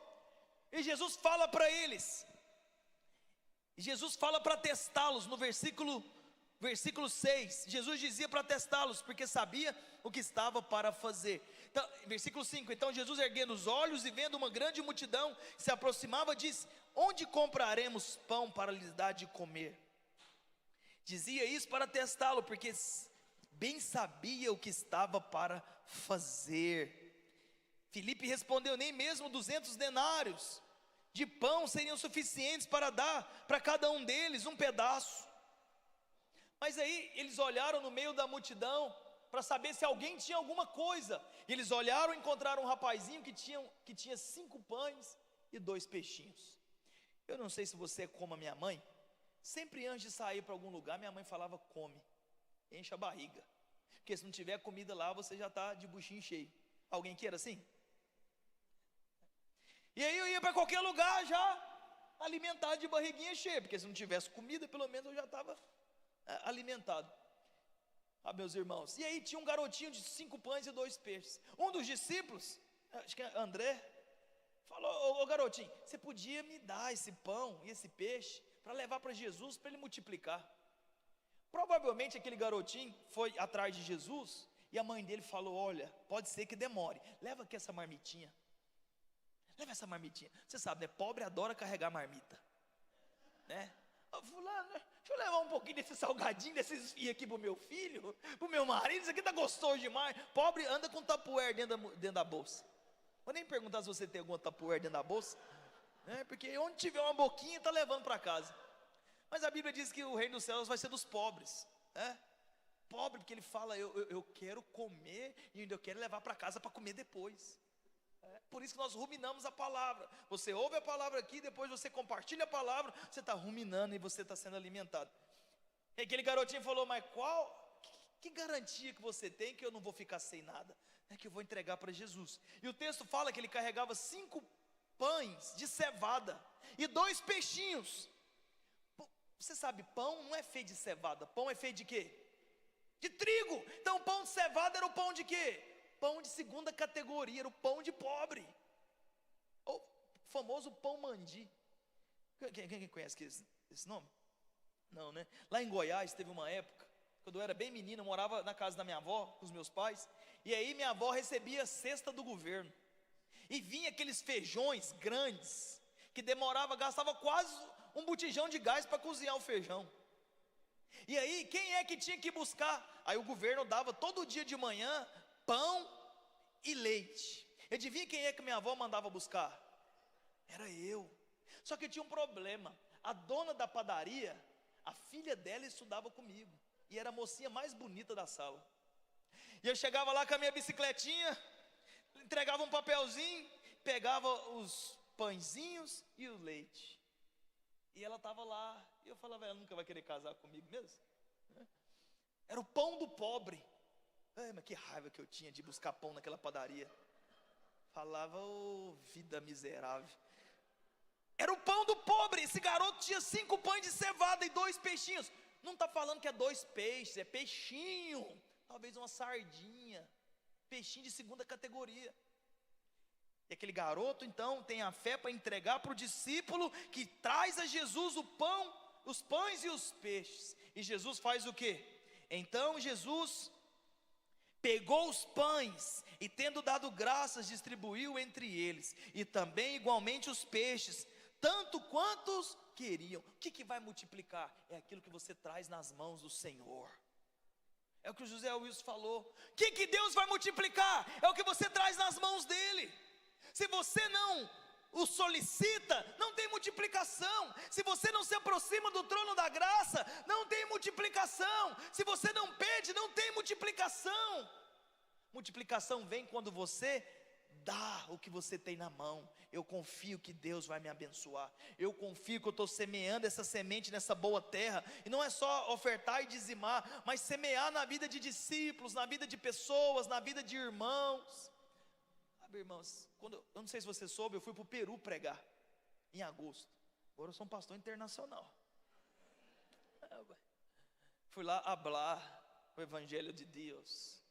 S1: E Jesus fala para eles, e Jesus fala para testá-los. No versículo 6, Jesus dizia para testá-los, porque sabia o que estava para fazer. Então, versículo 5, então Jesus, erguendo os olhos e vendo uma grande multidão se aproximava, disse: onde compraremos pão para lhes dar de comer? Dizia isso para testá-lo, porque bem sabia o que estava para fazer. Filipe respondeu: nem mesmo 200 denários de pão seriam suficientes para dar para cada um deles um pedaço. Mas aí eles olharam no meio da multidão para saber se alguém tinha alguma coisa. E eles olharam e encontraram um rapazinho que tinha 5 pães e 2 peixinhos. Eu não sei se você é como a minha mãe. Sempre antes de sair para algum lugar, minha mãe falava: come, enche a barriga, porque se não tiver comida lá, você já está de buchinho cheio. Alguém que era assim? E aí eu ia para qualquer lugar já alimentado, de barriguinha cheia, porque se não tivesse comida, pelo menos eu já estava alimentado. Meus irmãos, e aí tinha um garotinho de 5 pães e 2 peixes. Um dos discípulos, acho que é André, falou: ô garotinho, você podia me dar esse pão e esse peixe para levar para Jesus, para ele multiplicar? Provavelmente aquele garotinho foi atrás de Jesus, e a mãe dele falou: olha, pode ser que demore, leva aqui essa marmitinha. Leva essa marmitinha. Você sabe, né? Pobre adora carregar marmita, né? Fulano, deixa eu levar um pouquinho desse salgadinho, desses fios aqui pro meu filho, pro meu marido. Isso aqui tá gostoso demais. Pobre anda com tapuér dentro da bolsa. Vou nem perguntar se você tem algum tapuér dentro da bolsa, né? Porque onde tiver uma boquinha, tá levando para casa. Mas a Bíblia diz que o reino dos céus vai ser dos pobres, né? Pobre, porque ele fala: eu quero comer e ainda eu quero levar para casa para comer depois. Por isso que nós ruminamos a palavra. Você ouve a palavra aqui, depois você compartilha a palavra, você está ruminando e você está sendo alimentado. E aquele garotinho falou: mas que garantia que você tem que eu não vou ficar sem nada? É que eu vou entregar para Jesus. E o texto fala que ele carregava 5 pães de cevada e 2 peixinhos. Você sabe, pão não é feito de cevada, pão é feito de quê? De trigo. Então o pão de cevada era o pão de quê? Pão de segunda categoria, era o pão de pobre, o famoso pão mandi. Quem conhece esse nome? Não, né? Lá em Goiás teve uma época, quando eu era bem menino, eu morava na casa da minha avó, com os meus pais, e aí minha avó recebia a cesta do governo, e vinha aqueles feijões grandes, que gastava quase um botijão de gás para cozinhar o feijão. E aí quem é que tinha que buscar? Aí o governo dava todo dia de manhã pão e leite. Adivinha quem é que minha avó mandava buscar? Era eu. Só que tinha um problema. A dona da padaria, a filha dela estudava comigo, e era a mocinha mais bonita da sala. E eu chegava lá com a minha bicicletinha, entregava um papelzinho, pegava os pãezinhos e o leite. E ela estava lá, e eu falava, ela nunca vai querer casar comigo mesmo? Era o pão do pobre. Mas que raiva que eu tinha de buscar pão naquela padaria. Falava, vida miserável. Era o pão do pobre. Esse garoto tinha 5 pães de cevada e 2 peixinhos. Não está falando que é 2 peixes, é peixinho. Talvez uma sardinha. Peixinho de 2ª categoria. E aquele garoto então tem a fé para entregar para o discípulo que traz a Jesus o pão, os pães e os peixes. E Jesus faz o quê? Então Jesus pegou os pães e, tendo dado graças, distribuiu entre eles, e também igualmente os peixes, tanto quantos queriam. O que vai multiplicar? É aquilo que você traz nas mãos do Senhor. É o que o José Wilson falou. O que Deus vai multiplicar? É o que você traz nas mãos dele. Se você não o solicita, não tem multiplicação. Se você não se aproxima do trono da graça, não tem multiplicação. Se você não pede, não tem multiplicação. Multiplicação vem quando você dá o que você tem na mão. Eu confio que Deus vai me abençoar. Eu confio que eu estou semeando essa semente nessa boa terra. E não é só ofertar e dizimar, mas semear na vida de discípulos, na vida de pessoas, na vida de irmãos. Sabe, irmãos, eu não sei se você soube, eu fui para o Peru pregar em agosto. Agora eu sou um pastor internacional. Fui lá falar o evangelho de Deus.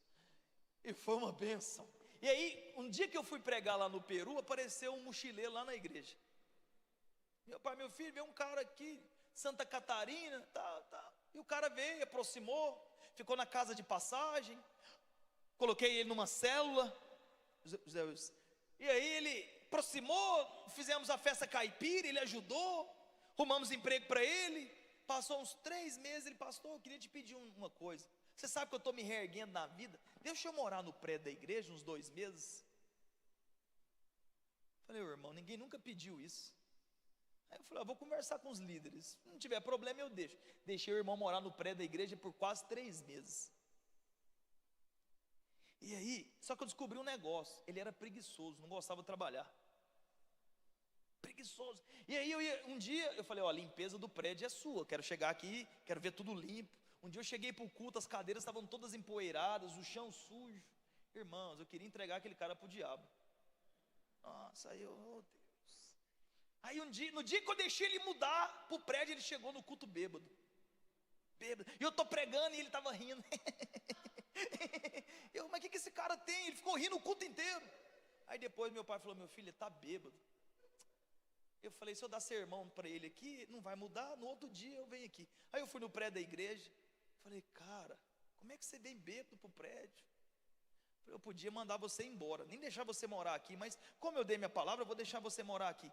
S1: E foi uma bênção. E aí, um dia que eu fui pregar lá no Peru, apareceu um mochileiro lá na igreja. Meu pai, meu filho, veio um cara aqui, Santa Catarina, e o cara veio, aproximou, ficou na casa de passagem. Coloquei ele numa célula. E aí ele aproximou, fizemos a festa caipira, ele ajudou, arrumamos emprego para ele. Passou uns 3 meses, ele, pastor, eu queria te pedir uma coisa. Você sabe que eu estou me reerguendo na vida, deixa eu morar no prédio da igreja uns 2 meses. Falei, irmão, ninguém nunca pediu isso. Aí eu falei, vou conversar com os líderes, se não tiver problema eu deixo. Deixei o irmão morar no prédio da igreja por quase 3 meses. E aí, só que eu descobri um negócio, ele era preguiçoso, não gostava de trabalhar. Preguiçoso. E aí um dia eu falei, limpeza do prédio é sua, quero chegar aqui, quero ver tudo limpo. Um dia eu cheguei para o culto, as cadeiras estavam todas empoeiradas, o chão sujo. Irmãos, eu queria entregar aquele cara para o diabo. Nossa, aí Deus. Aí no dia que eu deixei ele mudar para o prédio, ele chegou no culto bêbado. E eu estou pregando e ele estava rindo. Mas o que esse cara tem? Ele ficou rindo o culto inteiro. Aí depois meu pai falou, meu filho, ele está bêbado. Eu falei, se eu dar sermão para ele aqui, não vai mudar, no outro dia eu venho aqui. Aí eu fui no prédio da igreja, falei, cara, como é que você vem bêbado para o prédio? Eu podia mandar você embora, nem deixar você morar aqui, mas como eu dei minha palavra, eu vou deixar você morar aqui.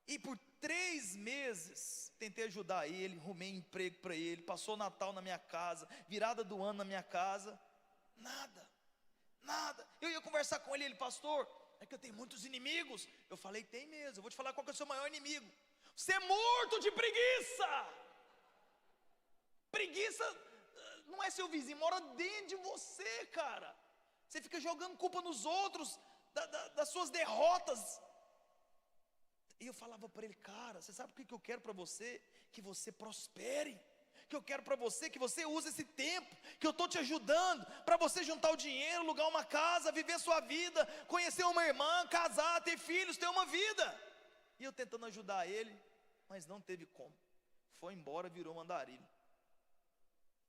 S1: E por 3 meses, tentei ajudar ele, arrumei emprego para ele, passou Natal na minha casa, virada do ano na minha casa, nada. Eu ia conversar com ele, pastor, é que eu tenho muitos inimigos. Eu falei, tem mesmo, eu vou te falar qual que é o seu maior inimigo. Você é morto de preguiça. Preguiça não é seu vizinho, mora dentro de você, cara. Você fica jogando culpa nos outros, das suas derrotas. E eu falava para ele, cara, você sabe o que eu quero para você? Que você prospere. Que eu quero para você, que você use esse tempo, que eu estou te ajudando, para você juntar o dinheiro, alugar uma casa, viver a sua vida, conhecer uma irmã, casar, ter filhos, ter uma vida. E eu tentando ajudar ele, mas não teve como. Foi embora, virou um andarilho.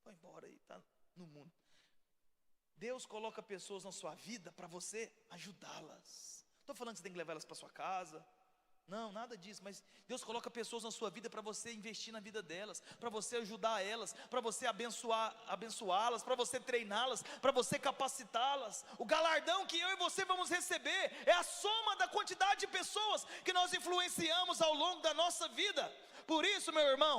S1: Foi embora e está no mundo. Deus coloca pessoas na sua vida para você ajudá-las. Não estou falando que você tem que levar elas para sua casa. Não, nada disso, mas Deus coloca pessoas na sua vida para você investir na vida delas, para você ajudar elas, para você abençoá-las, para você treiná-las, para você capacitá-las. O galardão que eu e você vamos receber é a soma da quantidade de pessoas que nós influenciamos ao longo da nossa vida. Por isso, meu irmão,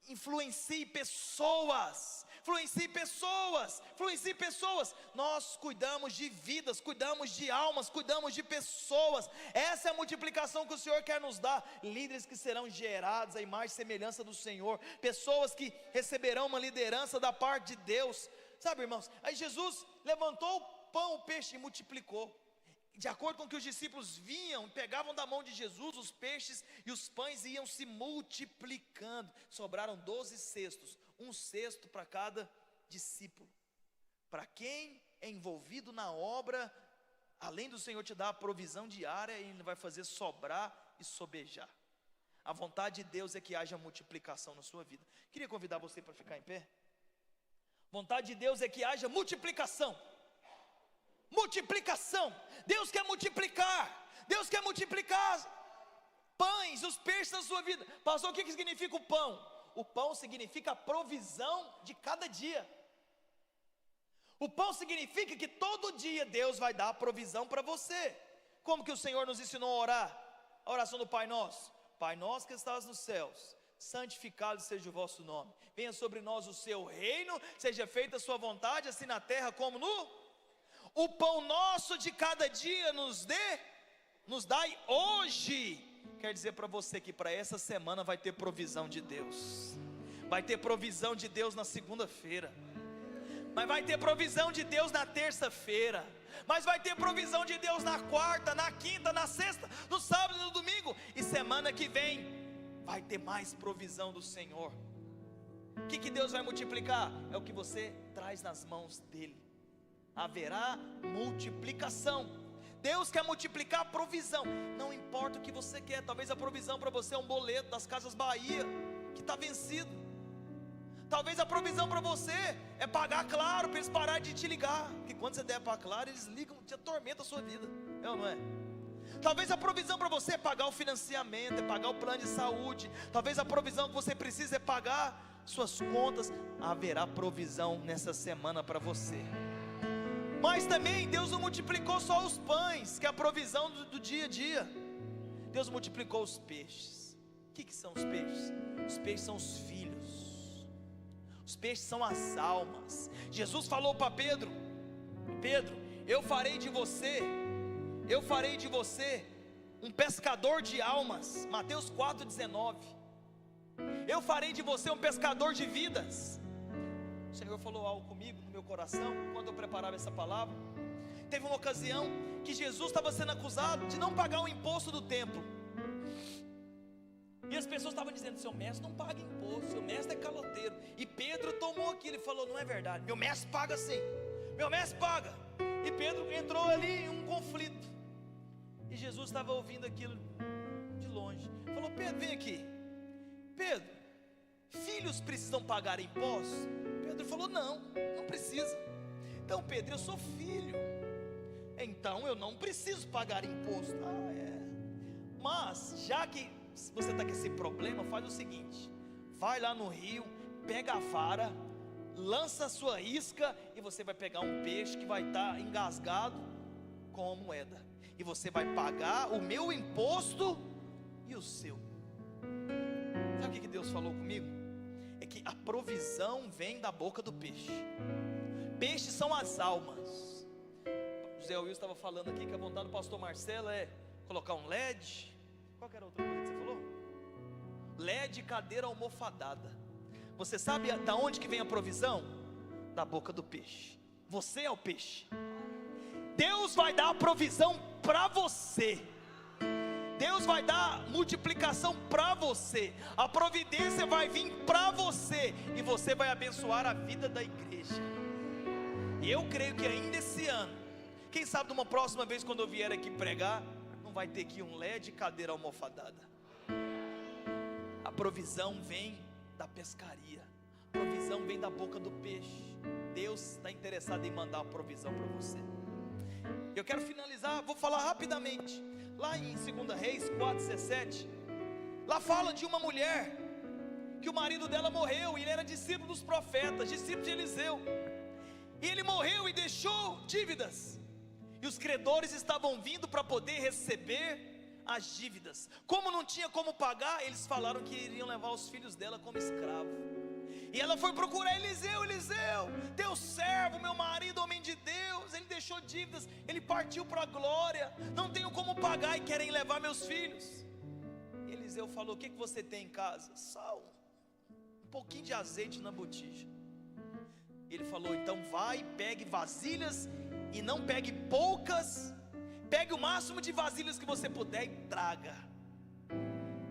S1: influencie pessoas, influencie pessoas, influencie pessoas. Nós cuidamos de vidas, cuidamos de almas, cuidamos de pessoas. Essa é a multiplicação que o Senhor quer nos dar. Líderes que serão gerados à imagem e semelhança do Senhor, pessoas que receberão uma liderança da parte de Deus. Sabe, irmãos, aí Jesus levantou o pão, o peixe e multiplicou. De acordo com o que os discípulos vinham, pegavam da mão de Jesus os peixes e os pães iam se multiplicando. Sobraram 12 cestos, um cesto para cada discípulo. Para quem é envolvido na obra, além do Senhor te dar a provisão diária, Ele vai fazer sobrar e sobejar. A vontade de Deus é que haja multiplicação na sua vida. Queria convidar você para ficar em pé. Vontade de Deus é que haja multiplicação. Multiplicação. Deus quer multiplicar. Deus quer multiplicar pães, os peixes da sua vida. Pastor, o que significa o pão? O pão significa a provisão de cada dia. O pão significa que todo dia Deus vai dar a provisão para você. Como que o Senhor nos ensinou a orar? A oração do Pai Nosso. Pai nosso que estás nos céus, santificado seja o vosso nome. Venha sobre nós o seu reino, seja feita a sua vontade, assim na terra como no... O pão nosso de cada dia nos dai hoje. Quer dizer para você que para essa semana vai ter provisão de Deus. Vai ter provisão de Deus na segunda-feira. Mas vai ter provisão de Deus na terça-feira. Mas vai ter provisão de Deus na quarta, na quinta, na sexta, no sábado e no domingo. E semana que vem vai ter mais provisão do Senhor. O que Deus vai multiplicar? É o que você traz nas mãos dEle. Haverá multiplicação. Deus quer multiplicar a provisão. Não importa o que você quer. Talvez a provisão para você é um boleto das Casas Bahia que está vencido. Talvez a provisão para você é pagar Claro, para eles pararem de te ligar. Porque quando você der para Claro, eles ligam, te atormentam a sua vida. É ou não é? Talvez a provisão para você é pagar o financiamento, é pagar o plano de saúde. Talvez a provisão que você precisa é pagar suas contas. Haverá provisão nessa semana para você. Mas também Deus não multiplicou só os pães, que é a provisão do dia a dia. Deus multiplicou os peixes. O que são os peixes? Os peixes são os filhos. Os peixes são as almas. Jesus falou para Pedro: Pedro, eu farei de você um pescador de almas. Mateus 4,19. Eu farei de você um pescador de vidas. O Senhor falou algo comigo no meu coração quando eu preparava essa palavra. Teve uma ocasião que Jesus estava sendo acusado de não pagar o imposto do templo. E as pessoas estavam dizendo: seu mestre não paga imposto, seu mestre é caloteiro. E Pedro tomou aquilo e falou: não é verdade, meu mestre paga sim, meu mestre paga. E Pedro entrou ali em um conflito. E Jesus estava ouvindo aquilo de longe. Falou: Pedro, vem aqui. Pedro, filhos precisam pagar impostos? Pedro falou: não precisa. Então, Pedro, eu sou filho, então eu não preciso pagar imposto. Mas já que você está com esse problema, faz o seguinte: vai lá no rio, pega a vara, lança a sua isca, e você vai pegar um peixe que vai estar engasgado com a moeda, e você vai pagar o meu imposto e o seu. Sabe o que Deus falou comigo? É que a provisão vem da boca do peixe. Peixes são as almas. O Zé Will estava falando aqui que a vontade do pastor Marcelo é colocar um LED. Qual que era a outra coisa que você falou? LED, cadeira almofadada. Você sabe da onde que vem a provisão? Da boca do peixe. Você é o peixe. Deus vai dar a provisão para você. Deus vai dar multiplicação para você. A providência vai vir para você. E você vai abençoar a vida da igreja. E eu creio que ainda esse ano, quem sabe numa próxima vez quando eu vier aqui pregar, não vai ter aqui um LED, cadeira almofadada. A provisão vem da pescaria. A provisão vem da boca do peixe. Deus está interessado em mandar a provisão para você. Eu quero finalizar, vou falar rapidamente. Lá em 2 Reis 4,17, lá fala de uma mulher que o marido dela morreu, e ele era discípulo dos profetas, discípulo de Eliseu. E ele morreu e deixou dívidas, e os credores estavam vindo para poder receber as dívidas. Como não tinha como pagar, eles falaram que iriam levar os filhos dela como escravo. E ela foi procurar Eliseu: Eliseu, teu servo, meu marido, homem de Deus, ele deixou dívidas, ele partiu para a glória, não tenho como pagar e querem levar meus filhos. Eliseu falou: o que você tem em casa? Só um pouquinho de azeite na botija. Ele falou: então vai, pegue vasilhas, e não pegue poucas, pegue o máximo de vasilhas que você puder e traga.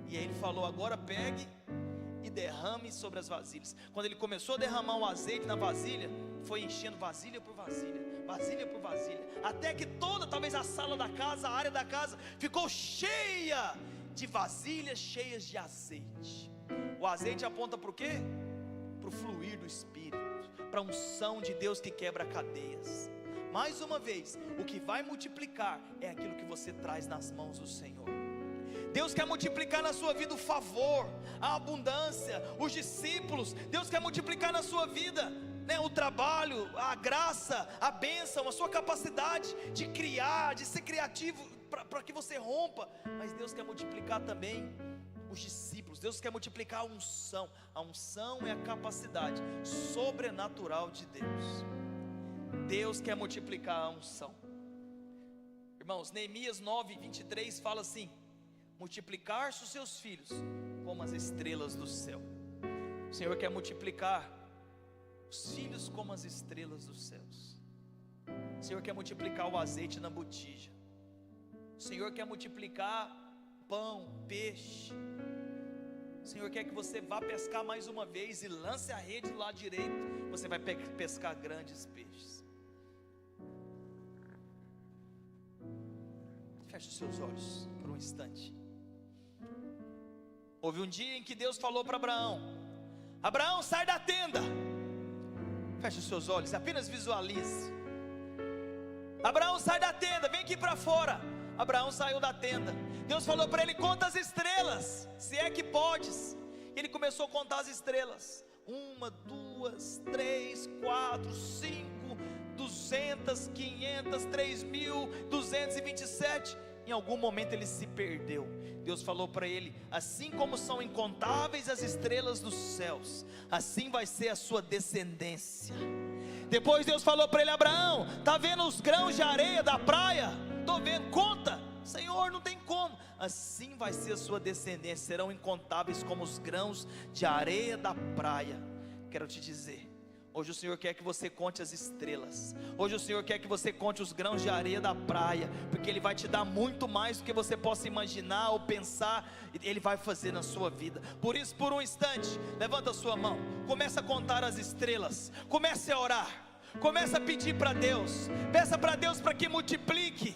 S1: E aí ele falou: agora pegue e derrame sobre as vasilhas. Quando ele começou a derramar o azeite na vasilha, foi enchendo vasilha por vasilha, vasilha por vasilha, até que toda, talvez a sala da casa, a área da casa, ficou cheia de vasilhas cheias de azeite. O azeite aponta para o quê? Para o fluir do Espírito, para a unção de Deus que quebra cadeias. Mais uma vez, o que vai multiplicar é aquilo que você traz nas mãos do Senhor. Deus quer multiplicar na sua vida o favor, a abundância, os discípulos. Deus quer multiplicar na sua vida, né, o trabalho, a graça, a bênção, a sua capacidade de criar, de ser criativo, para que você rompa. Mas Deus quer multiplicar também os discípulos. Deus quer multiplicar a unção. A unção é a capacidade sobrenatural de Deus. Deus quer multiplicar a unção. Irmãos, Neemias 9:23 fala assim: multiplicar-se os seus filhos como as estrelas do céu. O Senhor quer multiplicar os filhos como as estrelas dos céus. O Senhor quer multiplicar o azeite na botija. O Senhor quer multiplicar pão, peixe. O Senhor quer que você vá pescar mais uma vez e lance a rede do lado direito. Você vai pescar grandes peixes. Feche os seus olhos por um instante. Houve um dia em que Deus falou para Abraão: Abraão, sai da tenda. Feche os seus olhos, apenas visualize. Abraão, sai da tenda, vem aqui para fora. Abraão saiu da tenda. Deus falou para ele: conta as estrelas, se é que podes. Ele começou a contar as estrelas: 1, 2, 3, 4, 5, 200, 500, 3.227. Em algum momento ele se perdeu. Deus falou para ele: assim como são incontáveis as estrelas dos céus, assim vai ser a sua descendência. Depois Deus falou para ele: Abraão, está vendo os grãos de areia da praia? Estou vendo, conta. Senhor, não tem como. Assim vai ser a sua descendência, serão incontáveis como os grãos de areia da praia. Quero te dizer, hoje o Senhor quer que você conte as estrelas. Hoje o Senhor quer que você conte os grãos de areia da praia, porque Ele vai te dar muito mais do que você possa imaginar ou pensar. Ele vai fazer na sua vida. Por isso, por um instante, levanta a sua mão, começa a contar as estrelas, comece a orar, comece a pedir para Deus. Peça para Deus para que multiplique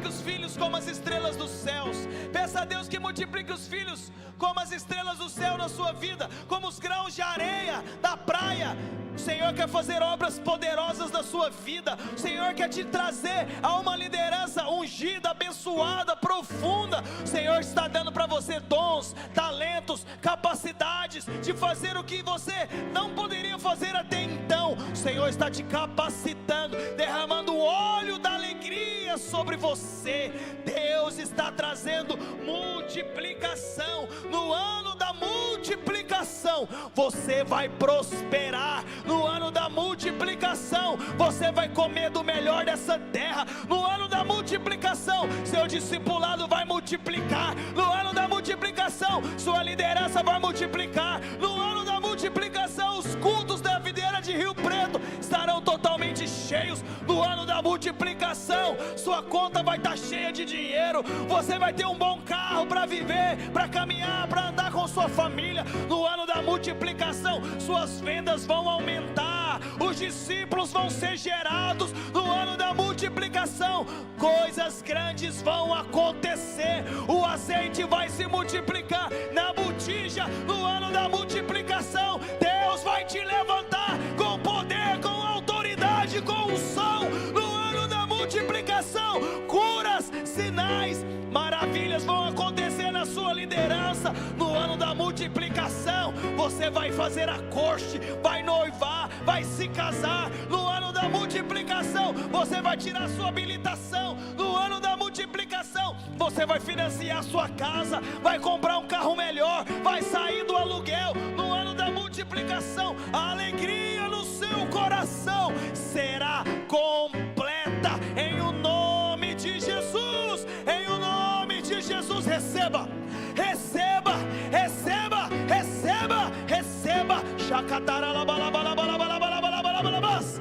S1: os filhos como as estrelas dos céus. Peça a Deus que multiplique os filhos como as estrelas do céu na sua vida, como os grãos de areia da praia. O Senhor quer fazer obras poderosas na sua vida. O Senhor quer te trazer a uma liderança ungida, abençoada, profunda. O Senhor está dando para você dons, talentos, capacidades de fazer o que você não poderia fazer até então. O Senhor está te capacitando, derramando o óleo da alegria sobre você. Deus está trazendo multiplicação. No ano da multiplicação, você vai prosperar. No ano da multiplicação, você vai comer do melhor dessa terra. No ano da multiplicação, seu discipulado vai multiplicar. No ano da multiplicação, sua liderança vai multiplicar. No ano da multiplicação, os cultos da videira de Rio Preto estarão totalmente cheios. No ano da multiplicação, sua conta vai estar cheia de dinheiro. Você vai ter um bom carro para viver, para caminhar, para andar com sua família. No ano da multiplicação, suas vendas vão aumentar. Os discípulos vão ser gerados. No ano da multiplicação, coisas grandes vão acontecer. O azeite vai se multiplicar na botija. No ano da multiplicação, Deus vai te levantar com poder, com autoridade, com unção. No ano da multiplicação, curas, sinais, maravilhas vão acontecer na sua liderança. No ano da multiplicação, você vai fazer a corte, vai noivar, vai se casar. No ano da multiplicação, você vai tirar sua habilitação. No ano da multiplicação, você vai financiar sua casa, vai comprar um carro melhor, vai sair do aluguel. No ano da multiplicação, multiplicação, a alegria no seu coração será completa em o nome de Jesus. Em o nome de Jesus, receba, receba, receba, receba, receba. Shakataralabalabalabalabalabalabalabalabas.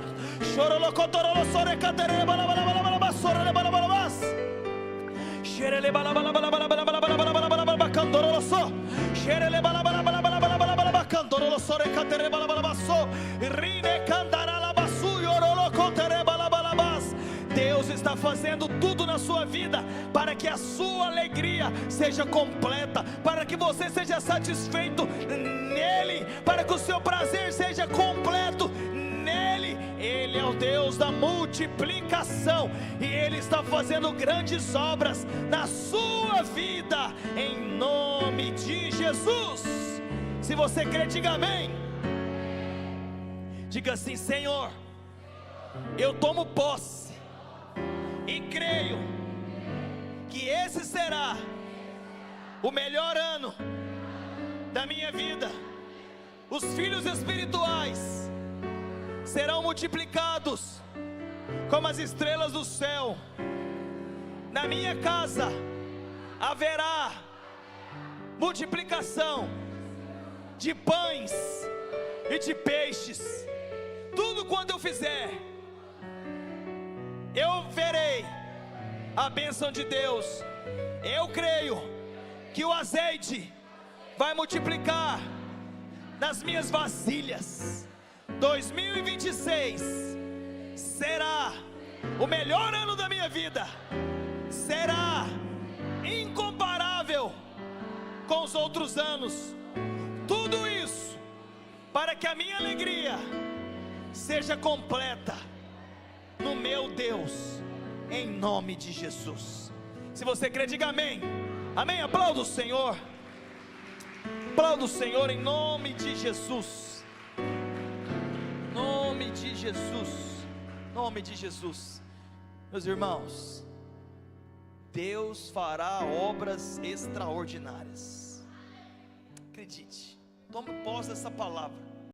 S1: Chorolocotorolosorecaterebalabalabalabas. Sorelebalabalabas. Xerelebalabalabalabalabalabalabalabalabacandoroloso. Xerelebalabalabalabalabalabalabacandorolosorecaterebalabalabaso. Rinecandaralabasu yorolocoterebalabalabalabas. Deus está fazendo tudo na sua vida para que a sua alegria seja completa, para que você seja satisfeito nele, para que o seu prazer seja completo nele. Ele é o Deus da multiplicação e Ele está fazendo grandes obras na sua vida, em nome de Jesus. Se você crê, diga amém. Diga assim: Senhor, eu tomo posse e creio que esse será o melhor ano da minha vida. Os filhos espirituais serão multiplicados como as estrelas do céu. Na minha casa haverá multiplicação de pães e de peixes. Tudo quanto eu fizer, eu verei a bênção de Deus. Eu creio que o azeite vai multiplicar nas minhas vasilhas. 2026 será o melhor ano da minha vida, será incomparável com os outros anos. Tudo isso para que a minha alegria seja completa no meu Deus, em nome de Jesus. Se você crê, diga amém. Amém. Aplauda o Senhor. Aplauda o Senhor em nome de Jesus. Nome de Jesus. Nome de Jesus. Meus irmãos, Deus fará obras extraordinárias. Acredite. Tome posse dessa palavra.